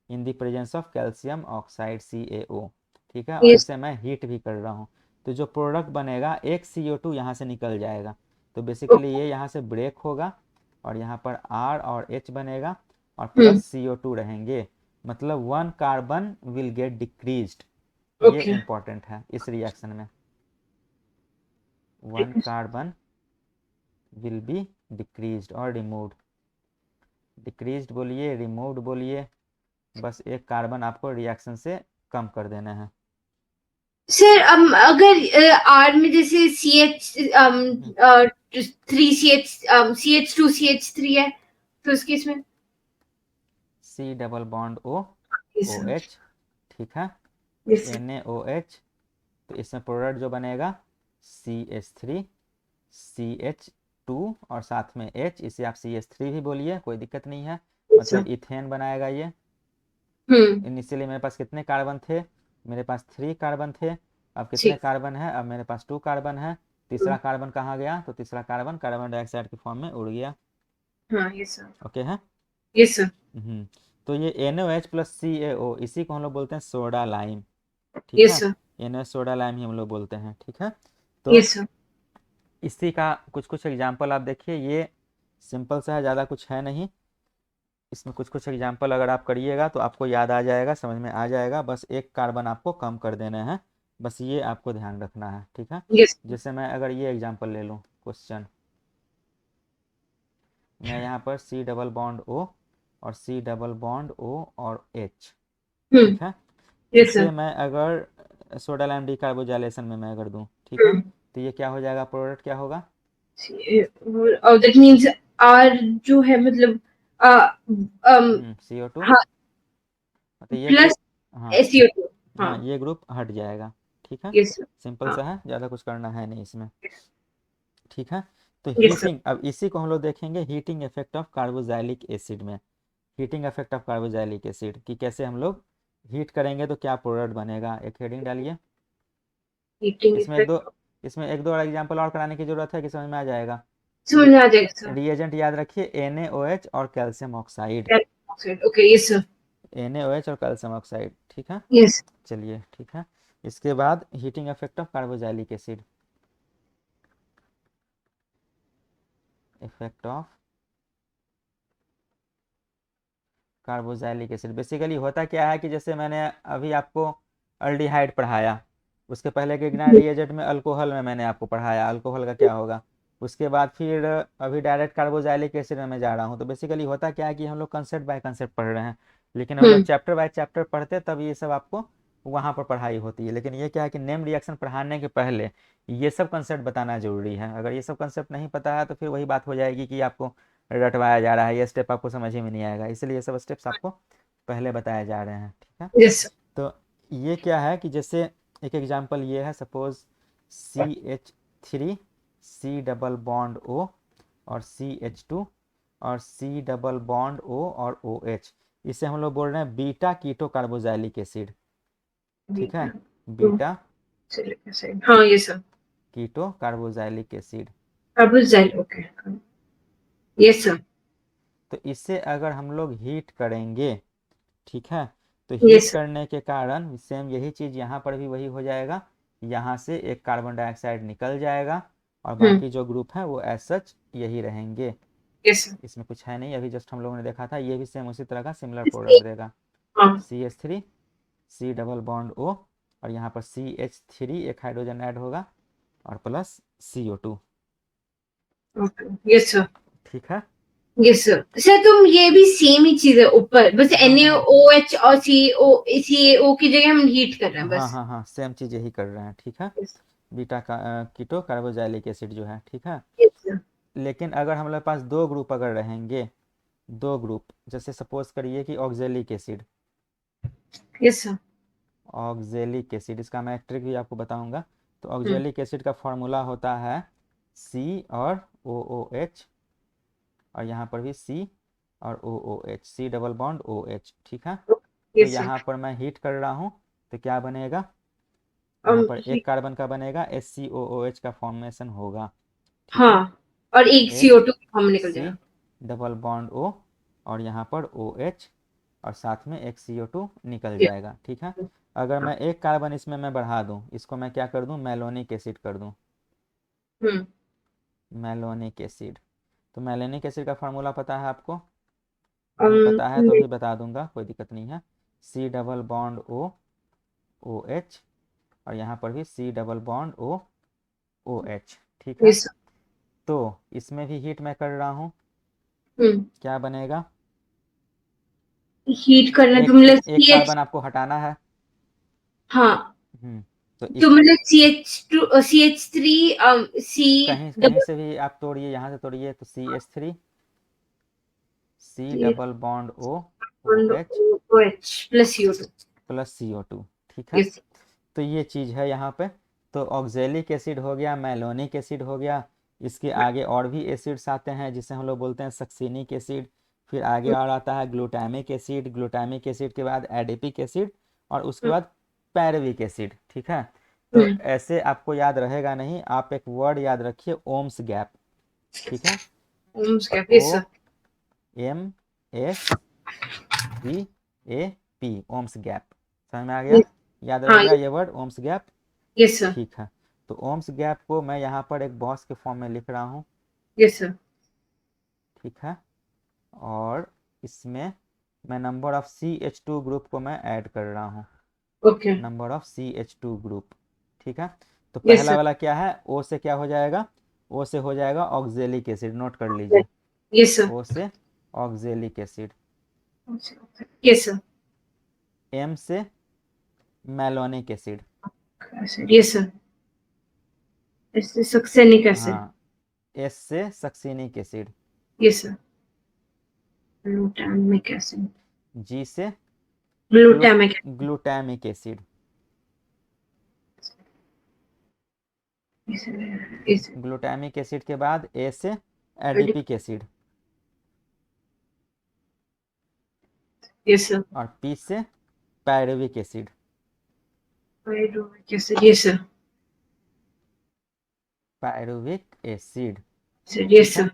in the presence of calcium oxide CaO, ठीक है, और यस इसे मैं हीट भी कर रहा हूँ। तो जो प्रोडक्ट बनेगा एक CO2 यहाँ से निकल जाएगा, तो बेसिकली ये यहाँ से ब्रेक होगा और यहाँ पर R और H बनेगा और प्लस CO2 रहेंगे, मतलब 1 कार्बन विल गेट डिक्रीज्ड। ये ओके इम्पॉर्टेंट है इस रिएक्शन में, 1 कार्बन विल बी डिक्रीज्ड और रिमूव्ड, डिक्रीज्ड बोलिए, रिमूव्ड बोलिए, बस एक कार्बन आपको रिएक्शन से कम कर देना है। सर अगर आर में जैसे CH3 है तो उस केस में C double bond O OH, ठीक है, NaOH, तो इसमें प्रोडक्ट जो बनेगा CH3 CH2 और साथ में H, इसे आप CH3 भी बोलिए, कोई दिक्कत नहीं है, मतलब इथेन बनाएगा ये। इनिशियली मेरे पास कितने कार्बन थे, मेरे पास 3 कार्बन थे, अब कितने कार्बन है, अब मेरे पास 2 कार्बन है, तीसरा कार्बन कहाँ गया, तो तीसरा कार्बन कार्बन डाइऑक्साइड के फॉर्म में उड़ गया। ओके है। यस सर तो ये NaOH प्लस CaO, इसी को हम लोग बोलते हैं सोडा लाइम, ठीक यस है, सर NaOH सोडा लाइम ही हम लोग बोलते हैं, ठीक है। तो यस सर इसी का कुछ कुछ एग्जाम्पल आप देखिए, ये सिंपल सा है, ज़्यादा कुछ है नहीं, इसमें कुछ कुछ एग्जाम्पल अगर आप करिएगा तो आपको याद आ जाएगा, समझ में आ जाएगा, बस एक कार्बन आपको कम कर देना है, बस ये आपको ध्यान रखना है, ठीक है। यस जैसे मैं अगर ये एग्जाम्पल ले लूँ, क्वेश्चन, मैं यहाँ पर C डबल बॉन्ड O और C डबल बॉन्ड O और H, ठीक है, यस इसे सर मैं अगर सोडा लाइम डीकार्बोजाइलेशन में मैं अगर दूँ, ठीक है, तो ये क्या हो जाएगा, प्रोडक्ट क्या होगा, और दैट मींस आर जो है मतलब CO2, हाँ मतलब ये प्लस ग्रुप, हाँ SiO2 हाँ हाँ, ये ग्रुप हट जाएगा, ठीक है, यस सर सिंपल हाँ सा है, ज़्यादा कुछ करना है नहीं इसमें, ठीक है। तो यस सर हीटिंग, अब इसी को हम लोग देखेंगे, heating effect of carboxylic acid में, heating effect of carboxylic acid कि कैसे हम लोग हीट करेंगे तो क्या प्रोडक्ट बनेगा, एक हेडिंग डालिए। हीटिंग इसमें एक दो इफेक्ट इसमें एक दो और एग्जाम्पल और कराने की जरूरत है कि समझ में आ जाएगा। समझ में आ जाएगा सर रिएजेंट याद रखिए NaOH और calcium oxide, okay yes sir NaOH और कैल्शियम ऑक्साइड, ठीक है। यस चलिए ठीक है, इसके बाद heating effect of carboxylic acid, effect of carboxylic acid, basically होता क्या है कि जैसे मैंने अभी आपको अल्डिहाइड पढ़ाया, उसके पहले के इग्नाइट रिएजेंट में अल्कोहल में मैंने आपको पढ़ाया अल्कोहल का क्या होगा, उसके बाद फिर अभी डायरेक्ट कार्बोजाइलिक एसिड में मैं जा रहा हूँ। तो बेसिकली होता क्या है कि हम लोग कंसेप्ट बाय कंसेप्ट पढ़ रहे हैं, लेकिन हम जब चैप्टर बाय चैप्टर पढ़ते तब ये सब आपको वहाँ पर पढ़ाई होती है, लेकिन ये क्या है कि नेम रिएक्शन पढ़ाने के पहले ये सब कंसेप्ट बताना जरूरी है, अगर ये सब कंसेप्ट नहीं पता है तो फिर वही बात हो जाएगी कि आपको रटवाया जा रहा है, ये स्टेप आपको समझ ही में नहीं आएगा, इसलिए ये सब स्टेप्स आपको पहले बताए जा रहे हैं, ठीक है। यस तो ये क्या है कि जैसे एक एग्जांपल ये है, suppose CH3 C double bond O और CH2 और C डबल बॉन्ड O और OH, इसे हम लोग बोल रहे हैं बीटा कीटो कार्बोजाइलिक एसिड, ठीक है, बीटा हाँ yes sir keto carboxylic acid. Carboxyl okay yes sir तो इसे अगर हम लोग हीट करेंगे, ठीक है, तो हीट यस करने के कारण सेम यही चीज़ यहाँ पर भी वही हो जाएगा, यहाँ से एक कार्बन डाइऑक्साइड निकल जाएगा और बाकी जो ग्रुप है वो एज सच यही रहेंगे, यस इसमें कुछ है नहीं, अभी जस्ट हम लोगों ने देखा था, ये भी सेम उसी तरह का सिमिलर प्रोडक्ट देगा, CH3 C double bond O और यहाँ पर CH3 एक हाइड्रोजन ऐड होगा और प्लस CO2, यस सर ठीक है। यस सर सर तुम ये भी सेम ही चीज है ऊपर बस हाँ हाँ NaOH और CaO की जगह हम हीट कर रहे हैं हाँ बस हाँ हाँ सेम चीज़ यही कर रहे हैं, ठीक है, बीटा का कीटो कार्बोजाइलिक एसिड जो है, ठीक है। यस सर लेकिन अगर हमारे पास दो ग्रुप अगर रहेंगे, दो ग्रुप, जैसे सपोज करिए कि oxalic acid, yes sir. Oxalic acid, इसका मैं एक ट्रिक भी आपको बताऊंगा। तो हम्म। ऑक्जेलिक एसिड का फॉर्मूला होता है सी और ओ ओ एच, और यहाँ पर भी सी और O O H, C double bond O H, ठीक है। तो यस सर। यहाँ पर मैं हीट कर रहा हूँ, तो क्या बनेगा, यहाँ पर एक कार्बन का बनेगा, SCOOH का फॉर्मेशन होगा, ठीक है। हाँ, और एक एच CO2 हम निकल सी जाएगा। डबल बॉन्ड O, और यहाँ पर OH, और साथ में एक CO2 निकल जाएगा, ठीक है। अगर मैं एक कार्बन इसमें मैं बढ़ा दूँ, इसको मैं क्या कर दूँ, मेलोनिक एसिड कर दूँ, हम्म। Malonic acid. तो मेलोनिक एसिड का फार्मूला पता है आपको? नहीं अम, पता है तो भी बता दूंगा, कोई दिक्कत नहीं है। C double bond O OH, और यहाँ पर भी C double bond O OH, ठीक है। Yes sir. तो इसमें भी हीट मैं कर रहा हूँ, हम्म। क्या बनेगा, हीट करना तो एक मतलब एक CH। कार्बन आपको हटाना है। हाँ, तो तो इस मतलब CH3 सी कहीं कहीं डबल से भी आप तोड़िए, यहाँ से तोड़िए, तो CH3 C double bond O OH OH plus CO2। Plus CO2, ठीक है। यस। तो ये चीज़ है यहाँ पे। तो ऑक्जेलिक एसिड हो गया, मेलोनिक एसिड हो गया, इसके आगे और भी एसिड्स आते हैं जिसे हम लोग बोलते हैं सक्सिनिक एसिड। फिर आगे और आता है ग्लूटामिक एसिड, ग्लूटामिक एसिड के बाद एडिपिक एसिड, और उसके बाद पैरविक एसिड, ठीक है। तो ऐसे आपको याद रहेगा नहीं, आप एक वर्ड याद रखिए, ओम्स गैप, ठीक है। ओम्स gap. Oh yes sir. M S C A P, ओम्स गैप, समझ में आ गया, याद हाँ। रहेगा ये वर्ड ओम्स गैप, यस सर। ठीक है। तो ओम्स गैप को मैं यहाँ पर एक बॉक्स के फॉर्म में लिख रहा हूँ, यस सर। ठीक है। और इसमें मैं नंबर ऑफ CH2 ग्रुप को मैं ऐड कर रहा हूँ, okay. Number of CH2 group, ठीक है। तो यस पहला सर। वाला क्या है, O से क्या हो जाएगा, O से हो जाएगा ऑक्जेलिक एसिड, नोट कर लीजिए, यस सर। O से oxalic acid. Yes sir. M से मेलोनिक एसिड, यस सर। इससे सक्सेनिक एसिड। हाँ। S से succinic acid. Yes sir. Glutamic acid. G से glutamic. Glutamic acid. Glutamic acid के बाद A से एडिपिक एसिड, यस सर। और P से pyruvic acid. Pyruvic acid. Yes sir. Pyruvic acid, yes ठीक है। सर।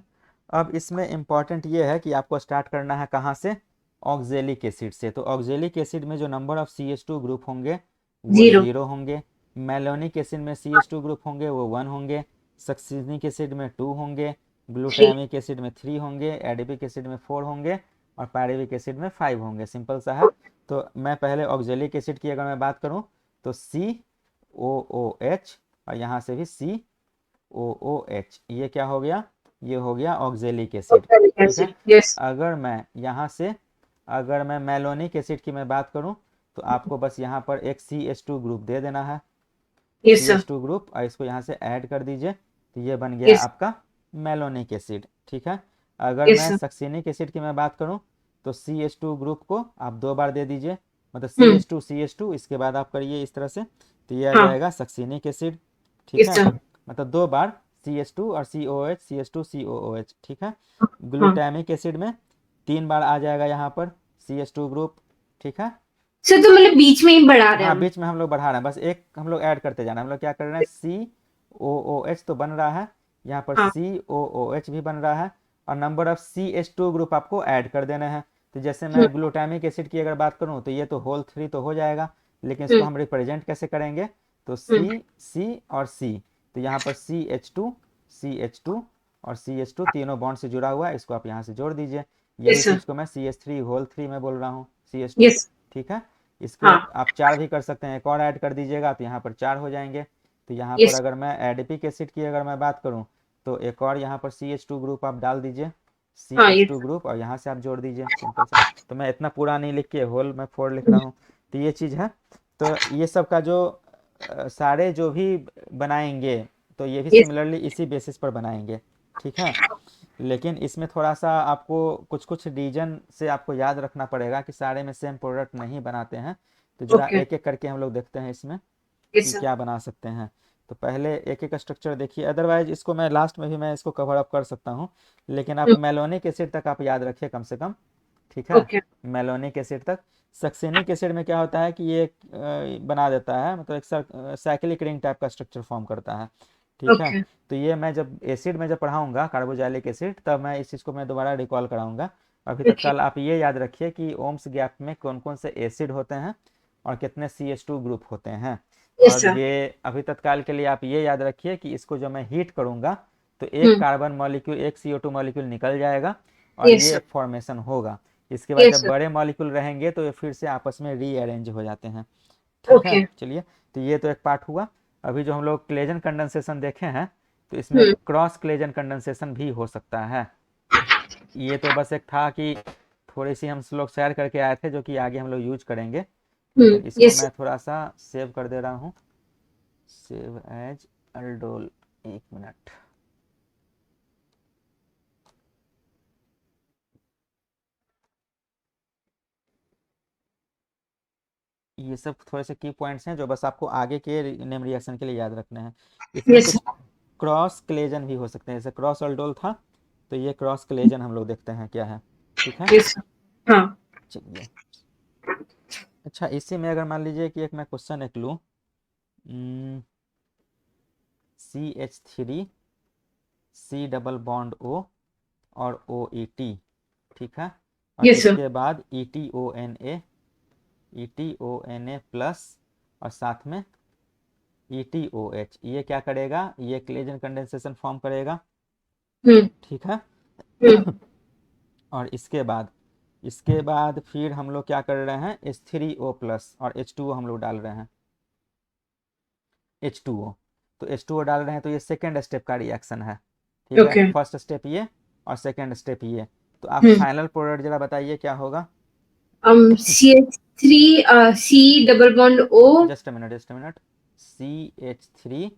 अब इसमें इम्पॉर्टेंट ये है कि आपको स्टार्ट करना है कहाँ से, ऑक्जेलिक एसिड से। तो ऑक्जेलिक एसिड में जो नंबर ऑफ CH2 ग्रुप होंगे वो 0। 0 होंगे, मेलोनिक एसिड में CH2 ग्रुप होंगे वो 1 होंगे, सक्सिनिक एसिड में 2 होंगे, 3। ग्लूटामिक एसिड में 3 होंगे, एडिपिक एसिड में 4 होंगे, और पायरुविक एसिड में 5 होंगे, सिंपल सा है। तो मैं पहले ऑक्जेलिक एसिड की अगर मैं बात करूँ, तो COOH, और यहाँ से भी COOH, ये क्या हो गया, ये हो गया ऑक्जेलिक एसिड, ठीक है। एसिड। यस। अगर मैं यहाँ से, अगर मैं मेलोनिक एसिड की मैं बात करूँ, तो आपको बस यहाँ पर एक CH2 ग्रुप दे देना है, यस सर। CH2 ग्रुप, और इसको यहाँ से ऐड कर दीजिए, तो ये बन गया यस। आपका मेलोनिक एसिड, ठीक है। अगर यस मैं सर। सक्सिनिक एसिड की मैं बात करूँ, तो CH2 ग्रुप को आप 2 बार दे दीजिए, मतलब हम्म। CH2 इसके बाद आप करिए इस तरह से, तो ये आ हाँ। जाएगा सक्सिनिक एसिड, ठीक यस है। सर। मतलब 2 बार CH2 और COOH, CH2 COOH, ठीक है। हाँ ग्लूटामिक एसिड में 3 बार आ जाएगा यहाँ पर CH2 ग्रुप, ठीक है। सर, तो मतलब बीच में ही बढ़ा रहे हैं हाँ, हम। बीच में हम लोग बढ़ा रहे हैं, बस एक हम लोग ऐड करते जाना है। हम लोग क्या कर रहे हैं, COOH तो बन रहा है, यहाँ पर हाँ। COOH भी बन रहा है, और नंबर ऑफ CH2 ग्रुप आपको ऐड कर देना है। तो जैसे मैं ग्लूटामिक एसिड की अगर बात करूँ, तो ये तो होल 3 तो हो जाएगा, लेकिन इसको हम्म। हम रिप्रेजेंट कैसे करेंगे, तो हम्म। C और C, तो यहाँ पर CH2 और CH2 तीनों बॉन्ड से जुड़ा हुआ है, इसको आप यहाँ से जोड़ दीजिए। यही यस सर। चीज़ को मैं CH3 होल 3 में बोल रहा हूँ, CH2, यस। ठीक है। इसको हाँ। आप 4 भी कर सकते हैं, एक और ऐड कर दीजिएगा, तो यहाँ पर 4 हो जाएंगे। तो यहाँ पर यस। अगर मैं एडिपिक एसिड की अगर मैं बात करूँ, तो एक और यहाँ पर CH2 ग्रुप आप डाल दीजिए, हाँ। CH2 ग्रुप, और यहाँ से आप जोड़ दीजिए, सिंपल सा। तो मैं इतना पूरा नहीं लिख के होल मैं 4 लिख रहा हूँ, तो ये चीज़ है। तो ये सब का जो सारे जो भी बनाएंगे, तो ये भी यस। सिमिलरली इसी बेसिस पर बनाएंगे, ठीक है। लेकिन इसमें थोड़ा सा आपको कुछ कुछ रीजन से आपको याद रखना पड़ेगा कि सारे में सेम प्रोडक्ट नहीं बनाते हैं। तो जरा ओके, एक एक करके हम लोग देखते हैं इसमें यस कि सर, क्या बना सकते हैं। तो पहले एक एक स्ट्रक्चर देखिए, अदरवाइज इसको मैं लास्ट में भी मैं इसको कवर अप कर सकता हूँ, लेकिन आप मैलोनिक एसिड तक आप याद रखिए कम से कम, ठीक है। ओके, मैलोनिक एसिड तक। सक्सेनिक एसिड में क्या होता है कि ये बना देता है, मतलब एक साइक्लिक रिंग टाइप का स्ट्रक्चर फॉर्म करता है, ठीक है। ओके, तो ये मैं जब एसिड में जब पढ़ाऊंगा कार्बोजाइलिक एसिड, तब मैं इस चीज़ को मैं दोबारा रिकॉल कराऊंगा। अभी ओके, तत्काल आप ये याद रखिए कि ओम्स गैप में कौन कौन से एसिड होते हैं और कितने CH2 ग्रुप होते हैं। यस और सर, ये अभी तत्काल के लिए आप ये याद रखिए कि इसको जब मैं हीट करूंगा तो एक हुँ, कार्बन मॉलिक्यूल, एक CO2 मॉलिक्यूल निकल जाएगा और यस ये सर, एक फॉर्मेशन होगा। इसके बाद यस जब सर, बड़े मॉलिक्यूल रहेंगे तो ये फिर से आपस में रीअरेंज हो जाते हैं, ठीक है। ओके, चलिए, तो ये तो एक पार्ट हुआ। अभी जो हम लोग क्लेजन कंडेंसेशन देखे हैं, तो इसमें हुँ, क्रॉस क्लेजन कंडेंसेशन भी हो सकता है। ये तो बस एक था कि थोड़ी सी हम लोग शेयर करके आए थे, जो कि आगे हम लोग यूज करेंगे। हुँ, लेकिन इसको यस मैं सर, थोड़ा सा सेव कर दे रहा हूँ, सेव एज अल्डोल, 1 मिनट। ये सब थोड़े से की पॉइंट्स हैं जो बस आपको आगे के नेम रिएक्शन के लिए याद रखने हैं। इसमें यस कुछ सर, क्रॉस क्लेजन भी हो सकते हैं, जैसे क्रॉस अल्डोल था, तो ये क्रॉस क्लेजन हम लोग देखते हैं क्या है, ठीक है। यस सर, हाँ, चलिए, अच्छा इसी में अगर मान लीजिए कि एक मैं क्वेश्चन एक लूँ, CH3 C double bond O और OET, ठीक है। और यस सर, इसके बाद ETONA प्लस और साथ में ETOH, ये क्या करेगा, ये क्लेजन कंडेंसेशन फॉर्म करेगा, हुँ, ठीक है। हुँ, और इसके बाद फिर हम लोग क्या कर रहे हैं, H3O प्लस और H2O हम लोग डाल रहे हैं, H2O। तो H2O डाल रहे हैं, तो ये सेकेंड स्टेप का रिएक्शन है, ठीक है। ओके, फर्स्ट स्टेप ये और सेकेंड स्टेप ये। तो आप हुँ, फाइनल प्रोडक्ट जरा बताइए क्या होगा। CH3 C double bond O just a minute, just a minute. CH3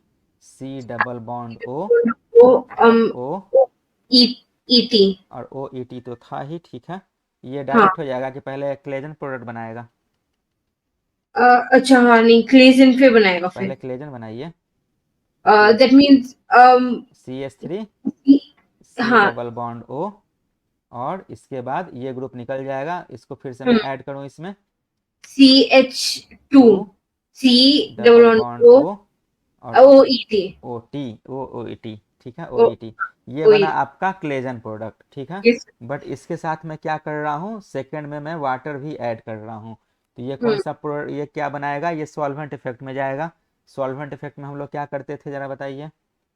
C double bond O O और O E ET और OET तो था ही, ठीक है। ये हाँ, डायरेक्ट हो जाएगा कि पहले क्लेजन प्रोडक्ट बनाएगा, अच्छा हाँ, नहीं क्लेज़न फिर बनाएगा फिर। पहले क्लेजन बनाइए। दैट मीन्स CH3 C हाँ, डबल बॉन्ड O, और इसके बाद ये ग्रुप निकल जाएगा, इसको फिर से हुँ, मैं ऐड करूँ इसमें, CH2 two C double double bond bond O O और OET OET, ठीक है, O OET। ये बना OET आपका क्लेजन प्रोडक्ट, ठीक है। यस बट इसके साथ मैं क्या कर रहा हूँ, सेकंड में मैं वाटर भी ऐड कर रहा हूँ। तो ये कौन हुँ, सा प्रोडक्ट, ये क्या बनाएगा, ये सॉल्वेंट इफेक्ट में जाएगा। सॉल्वेंट इफेक्ट में हम लोग क्या करते थे जरा बताइए।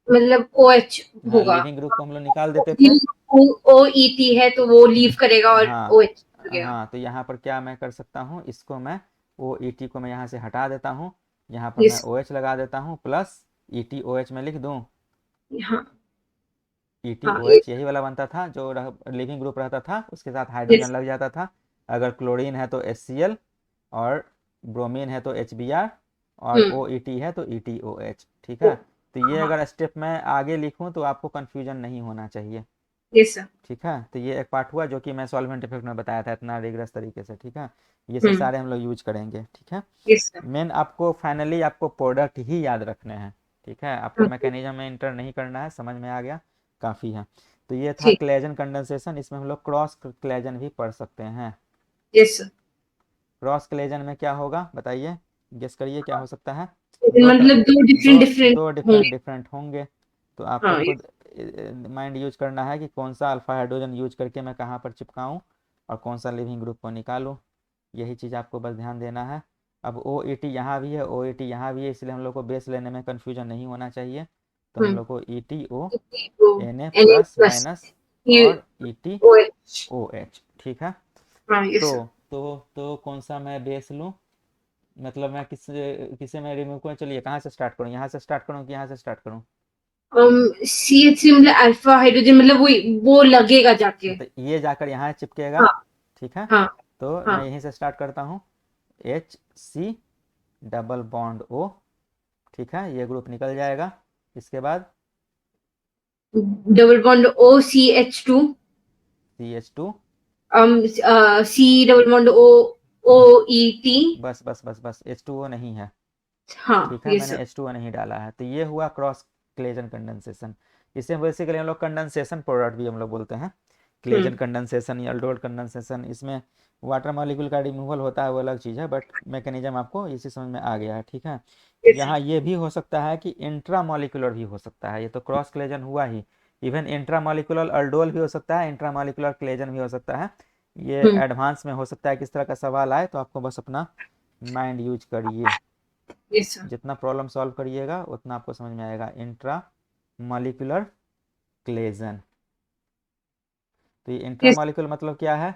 मतलब OH हाँ, होगा। लिविंग ग्रुप को हम लोग निकाल देते थे। OET है तो वो लीव करेगा और हाँ, OH हो गया। हाँ, तो यहाँ पर क्या मैं कर सकता हूँ, इसको मैं OET को मैं यहाँ से हटा देता हूँ, यहाँ पर मैं यस OH लगा देता हूँ, प्लस ETOH में लिख दूँ। हाँ, हाँ, ETOH यही वाला बनता था जो लिविंग ग्रुप रहता था, उसके साथ हाइड्रोजन यस लग जाता था। अगर क्लोरीन है तो HCl, और ब्रोमीन है तो HBr, और हुँ, OET है तो ETOH, ठीक है। तो ये हाँ, अगर स्टेप मैं आगे लिखूँ तो आपको कन्फ्यूजन नहीं होना चाहिए, यस सर। ठीक है। तो ये एक पार्ट हुआ जो कि मैं सॉल्वेंट इफेक्ट में बताया था इतना रिगरस तरीके से, ठीक है। ये सब हुँ, सारे हम लोग यूज करेंगे, ठीक है। Yes sir. मेन आपको फाइनली आपको प्रोडक्ट ही याद रखने हैं, ठीक है। आपको हुँ, मैकेनिज्म में इंटर नहीं करना है, समझ में आ गया, काफ़ी है। तो ये था ठीक, क्लेजन कंडेंसेशन, इसमें हम लोग क्रॉस क्लेजन भी पढ़ सकते हैं। Yes sir. क्रॉस क्लेजन में क्या होगा बताइए, गेस करिए क्या हो सकता है। दो तरह, मतलब 2 दो डिफरेंट डिफरेंट दो डिफरेंट होंगे। डिफरेंट होंगे। तो आपको हाँ, खुद माइंड यूज करना है कि कौन सा अल्फा हाइड्रोजन यूज करके मैं कहाँ पर चिपकाऊँ और कौन सा लिविंग ग्रुप को निकालूँ, यही चीज़ आपको बस ध्यान देना है। अब OET यहाँ भी है, OET यहाँ भी है, इसलिए हम लोग को बेस लेने में कन्फ्यूजन नहीं होना चाहिए। तो हुँ, हम लोग को तो ETONA Na plus plus minus ये और OH ETOH, ठीक है। हाँ, यस तो सर। तो कौन सा मैं बेस लूँ, मतलब मैं किसे मैं रिमूव करूँ, चलिए कहाँ से स्टार्ट करूँ, यहाँ से स्टार्ट करूँ कि यहाँ से स्टार्ट करूँ। CH3 मतलब अल्फा हाइड्रोजन मतलब वो लगेगा जाके। मतलब ये जाकर यहाँ चिपकेगा, हाँ, ठीक है। हाँ, तो हाँ, मैं यहीं से स्टार्ट करता हूँ, HC डबल बॉन्ड O, ठीक है, ये ग्रुप निकल जाएगा। इसके बाद double bond OCH2, CH2, C double bond OET। बस बस बस बस, H2O नहीं है। हाँ, ठीक है, ये मैंने सब। H2O नहीं डाला है, तो ये हुआ क्रॉस क्लेजन कंडेंसेशन। इसे बेसिकली हम लोग कंडेंसेशन प्रोडक्ट भी हम लोग बोलते हैं, क्लेजन कंडेंसेशन या अल्डोल कंडेंसेशन। इसमें वाटर मॉलिक्यूल का रिमूवल होता है, वो अलग चीज़ है, बट मैकेनिज्म आपको इसी समझ में आ गया है। ठीक है, ये सब। यहाँ ये भी हो सकता है कि इंट्रा मॉलिकुलर भी हो सकता है, ये तो क्रॉस क्लेजन हुआ ही। इवन इंट्रा मॉलिकुलर अल्डोल भी हो सकता है, इंट्रा मॉलिकुलर क्लेजन भी हो सकता है। ये एडवांस में हो सकता है, किस तरह का सवाल आए तो आपको बस अपना माइंड यूज करिए, ये सब। जितना प्रॉब्लम सॉल्व करिएगा उतना आपको समझ में आएगा। इंट्रा मॉलिक्यूलर क्लेजन, तो ये इंट्रा ये मॉलिक्यूलर मतलब क्या है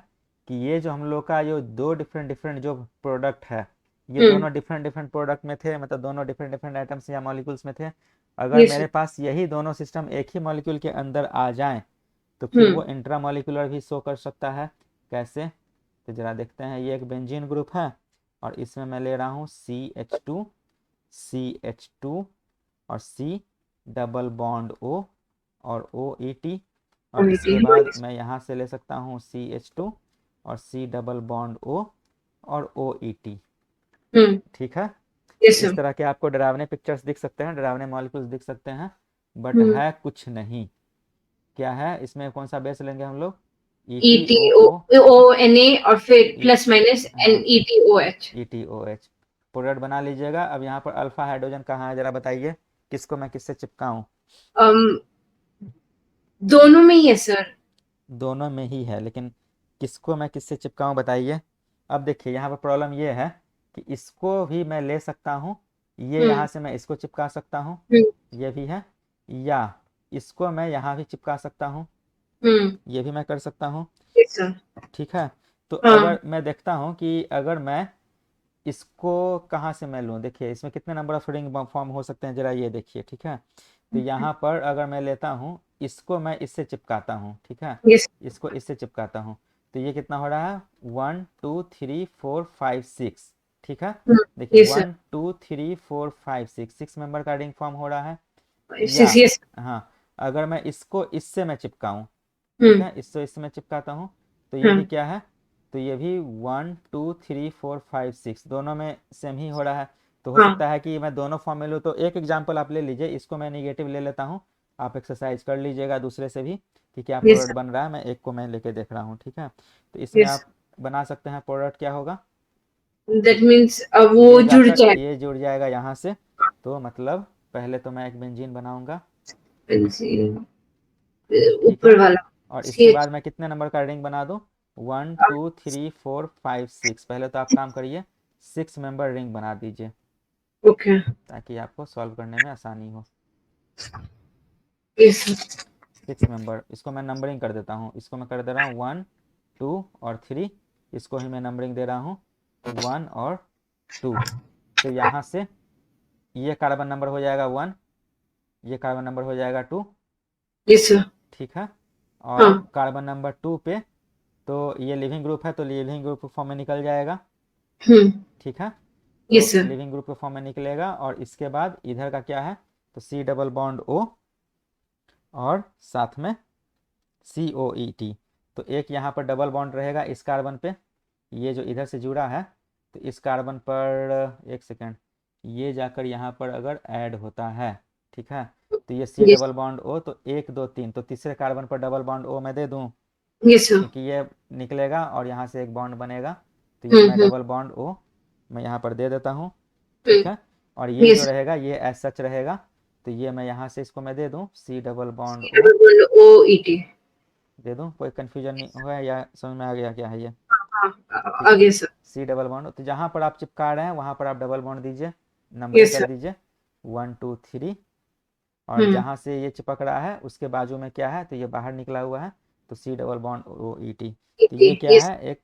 कि ये जो हम लोग का जो दो डिफरेंट डिफरेंट जो प्रोडक्ट है, ये दोनों डिफरेंट डिफरेंट प्रोडक्ट में थे, मतलब दोनों डिफरेंट डिफरेंट आइटम्स या मॉलिक्यूल्स में थे। अगर ये मेरे सब। पास यही दोनों सिस्टम एक ही मॉलिक्यूल के अंदर आ जाएं तो फिर वो इंट्रा मॉलिक्यूलर भी शो कर सकता है। कैसे, तो जरा देखते हैं। ये एक बेंजीन ग्रुप है और इसमें मैं ले रहा हूँ CH2, CH2 और C डबल बॉन्ड O और OET, और इसके बाद मैं यहाँ से ले सकता हूँ CH2 और C डबल बॉन्ड O और OET। ठीक है, ये इस सब। तरह के आपको डरावने पिक्चर्स दिख सकते हैं, डरावने मॉलिक्यूल्स दिख सकते हैं, बट है कुछ नहीं। क्या है इसमें, कौन सा बेस लेंगे हम लोग? ETO ETOO, ONA और फिर प्लस माइनस हाँ NETOH। ETOH। प्रोडक्ट बना लीजिएगा। अब यहाँ पर अल्फा हाइड्रोजन कहाँ है जरा बताइए, किसको मैं किससे चिपकाऊँ? दोनों में ही है सर। दोनों में ही है, लेकिन किसको मैं किससे चिपकाऊँ बताइए। अब देखिए यहाँ पर प्रॉब्लम ये है कि इसको भी मैं ले सकता हूँ, ये यहाँ से मैं इसको चिपका सकता हूँ, ये भी है, या इसको मैं यहाँ भी चिपका सकता हूँ, ये भी मैं कर सकता हूँ। Yes sir. ठीक है, तो हाँ। अगर मैं देखता हूँ कि अगर मैं इसको कहाँ से मैं लूँ, देखिए इसमें कितने नंबर ऑफ रिंग फॉर्म हो सकते हैं जरा ये देखिए। ठीक है, तो यहाँ पर अगर मैं लेता हूँ इसको, मैं इससे चिपकाता हूँ, ठीक है, यस। इसको इससे चिपकाता हूँ, तो ये कितना हो रहा है, 1 2 3 4 5 6। ठीक है, देखिए यस सर। 1 2 3 4 5 6, 6 मेंबर का रिंग फॉर्म हो रहा है। यस या यस। हाँ, अगर मैं इसको इससे मैं चिपकाऊँ, ठीक हम्म। है, इससे इससे मैं चिपकाता हूँ, तो ये भी हाँ। क्या है, तो ये भी 1 2 3 4 5 6 दोनों में सेम ही हो रहा है। तो हो हाँ। सकता है कि मैं दोनों फॉर्म में लूँ। तो एक एग्जांपल आप ले लीजिए, इसको मैं निगेटिव ले लेता हूँ, आप एक्सरसाइज कर लीजिएगा दूसरे से भी कि क्या यस प्रोडक्ट सर। बन रहा है। मैं एक को मैं लेके देख रहा हूँ। ठीक है, तो इसमें यस। आप बना सकते हैं, प्रोडक्ट क्या होगा, दैट मीन्स वो ये जुड़ जाकर जाए। ये जुड़ जाएगा यहाँ से। तो मतलब पहले तो मैं एक बेंजीन बनाऊंगा, पेंसिल ठीक है, ऊपर वाला। और इसके CH। बाद मैं कितने नंबर का रिंग बना दूँ, 1 2 3 4 5 6। पहले तो आप काम करिए, 6 मेंबर रिंग बना दीजिए ओके। ताकि आपको सॉल्व करने में आसानी हो। Yes sir. 6 मेंबर, इसको मैं नंबरिंग कर देता हूँ, इसको मैं कर दे रहा हूँ 1 2 और 3, इसको ही मैं नंबरिंग दे रहा हूँ 1 और 2। तो यहाँ से ये कार्बन नंबर हो जाएगा 1, ये कार्बन नंबर हो जाएगा 2। Yes sir. ठीक है, हाँ। और कार्बन नंबर 2 पे तो ये लिविंग ग्रुप है, तो लिविंग ग्रुप फॉर्म में निकल जाएगा। ठीक है, तो यस सर। लिविंग ग्रुप के फॉर्म में निकलेगा, और इसके बाद इधर का क्या है, तो C डबल बॉन्ड O और साथ में COET। तो एक यहाँ पर डबल बॉन्ड रहेगा इस कार्बन पे, ये जो इधर से जुड़ा है, तो इस कार्बन पर एक सेकेंड, ये जाकर यहाँ पर अगर ऐड होता है, ठीक है, तो ये C yes. Double bond O, तो 1 2 3, तो तीसरे कार्बन पर डबल बॉन्ड O मैं दे दूँ, यस सर। क्योंकि ये निकलेगा और यहाँ से एक बॉन्ड बनेगा, तो ये मैं डबल बॉन्ड O मैं यहाँ पर दे देता हूँ। ठीक है, और ये जो यस। रहेगा ये एज सच रहेगा, तो ये मैं यहाँ से इसको मैं दे दूँ C double bond C O double bond OET। दे दूँ, कोई कन्फ्यूजन नहीं हुआ या समझ में आ गया क्या है ये? हाँ। ठीक है, आगे सर। C डबल बॉन्ड, तो जहाँ पर आप चिपका रहे हैं वहाँ पर आप डबल बॉन्ड दीजिए, नंबरिंग यस कर सर। दीजिए 1 2 3, और जहाँ से ये चिपक रहा है उसके बाजू में क्या है, तो ये बाहर निकला हुआ है, तो C डबल बॉन्ड OET। तो ये क्या यस। है, एक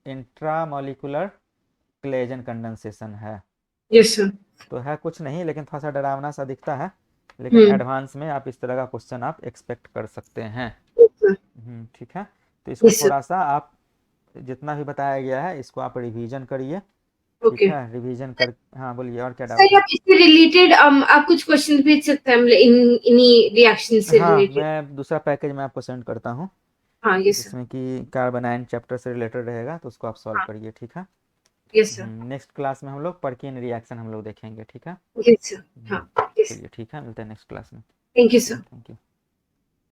इंट्रामोलिकुलर क्लेजन कंडेंसेशन है। Yes sir. तो है कुछ नहीं, लेकिन थोड़ा सा डरावना सा दिखता है, लेकिन एडवांस में आप इस तरह का क्वेश्चन आप एक्सपेक्ट कर सकते हैं। ठीक है, तो इसको यस सर। थोड़ा सा आप जितना भी बताया गया है इसको आप रिवीजन करिए, ठीक ओके है, रिवीजन कर। हाँ बोलिए, और क्या डाउट सर, है? आप इससे रिलेटेड आप कुछ क्वेश्चन भेज सकते हैं, मतलब इन्हीं रिएक्शन से हाँ, रिलेटेड। मैं दूसरा पैकेज मैं आपको सेंड करता हूँ, हाँ यस सर। जिसमें कि कार्बन आयन चैप्टर से रिलेटेड रहेगा, तो उसको आप सॉल्व हाँ करिए, ठीक है। Yes sir. नेक्स्ट क्लास में हम लोग परकीन रिएक्शन हम लोग देखेंगे, ठीक है। Yes sir. हाँ यस। चलिए ठीक है, मिलते हैं नेक्स्ट क्लास में। Thank you sir. Thank you.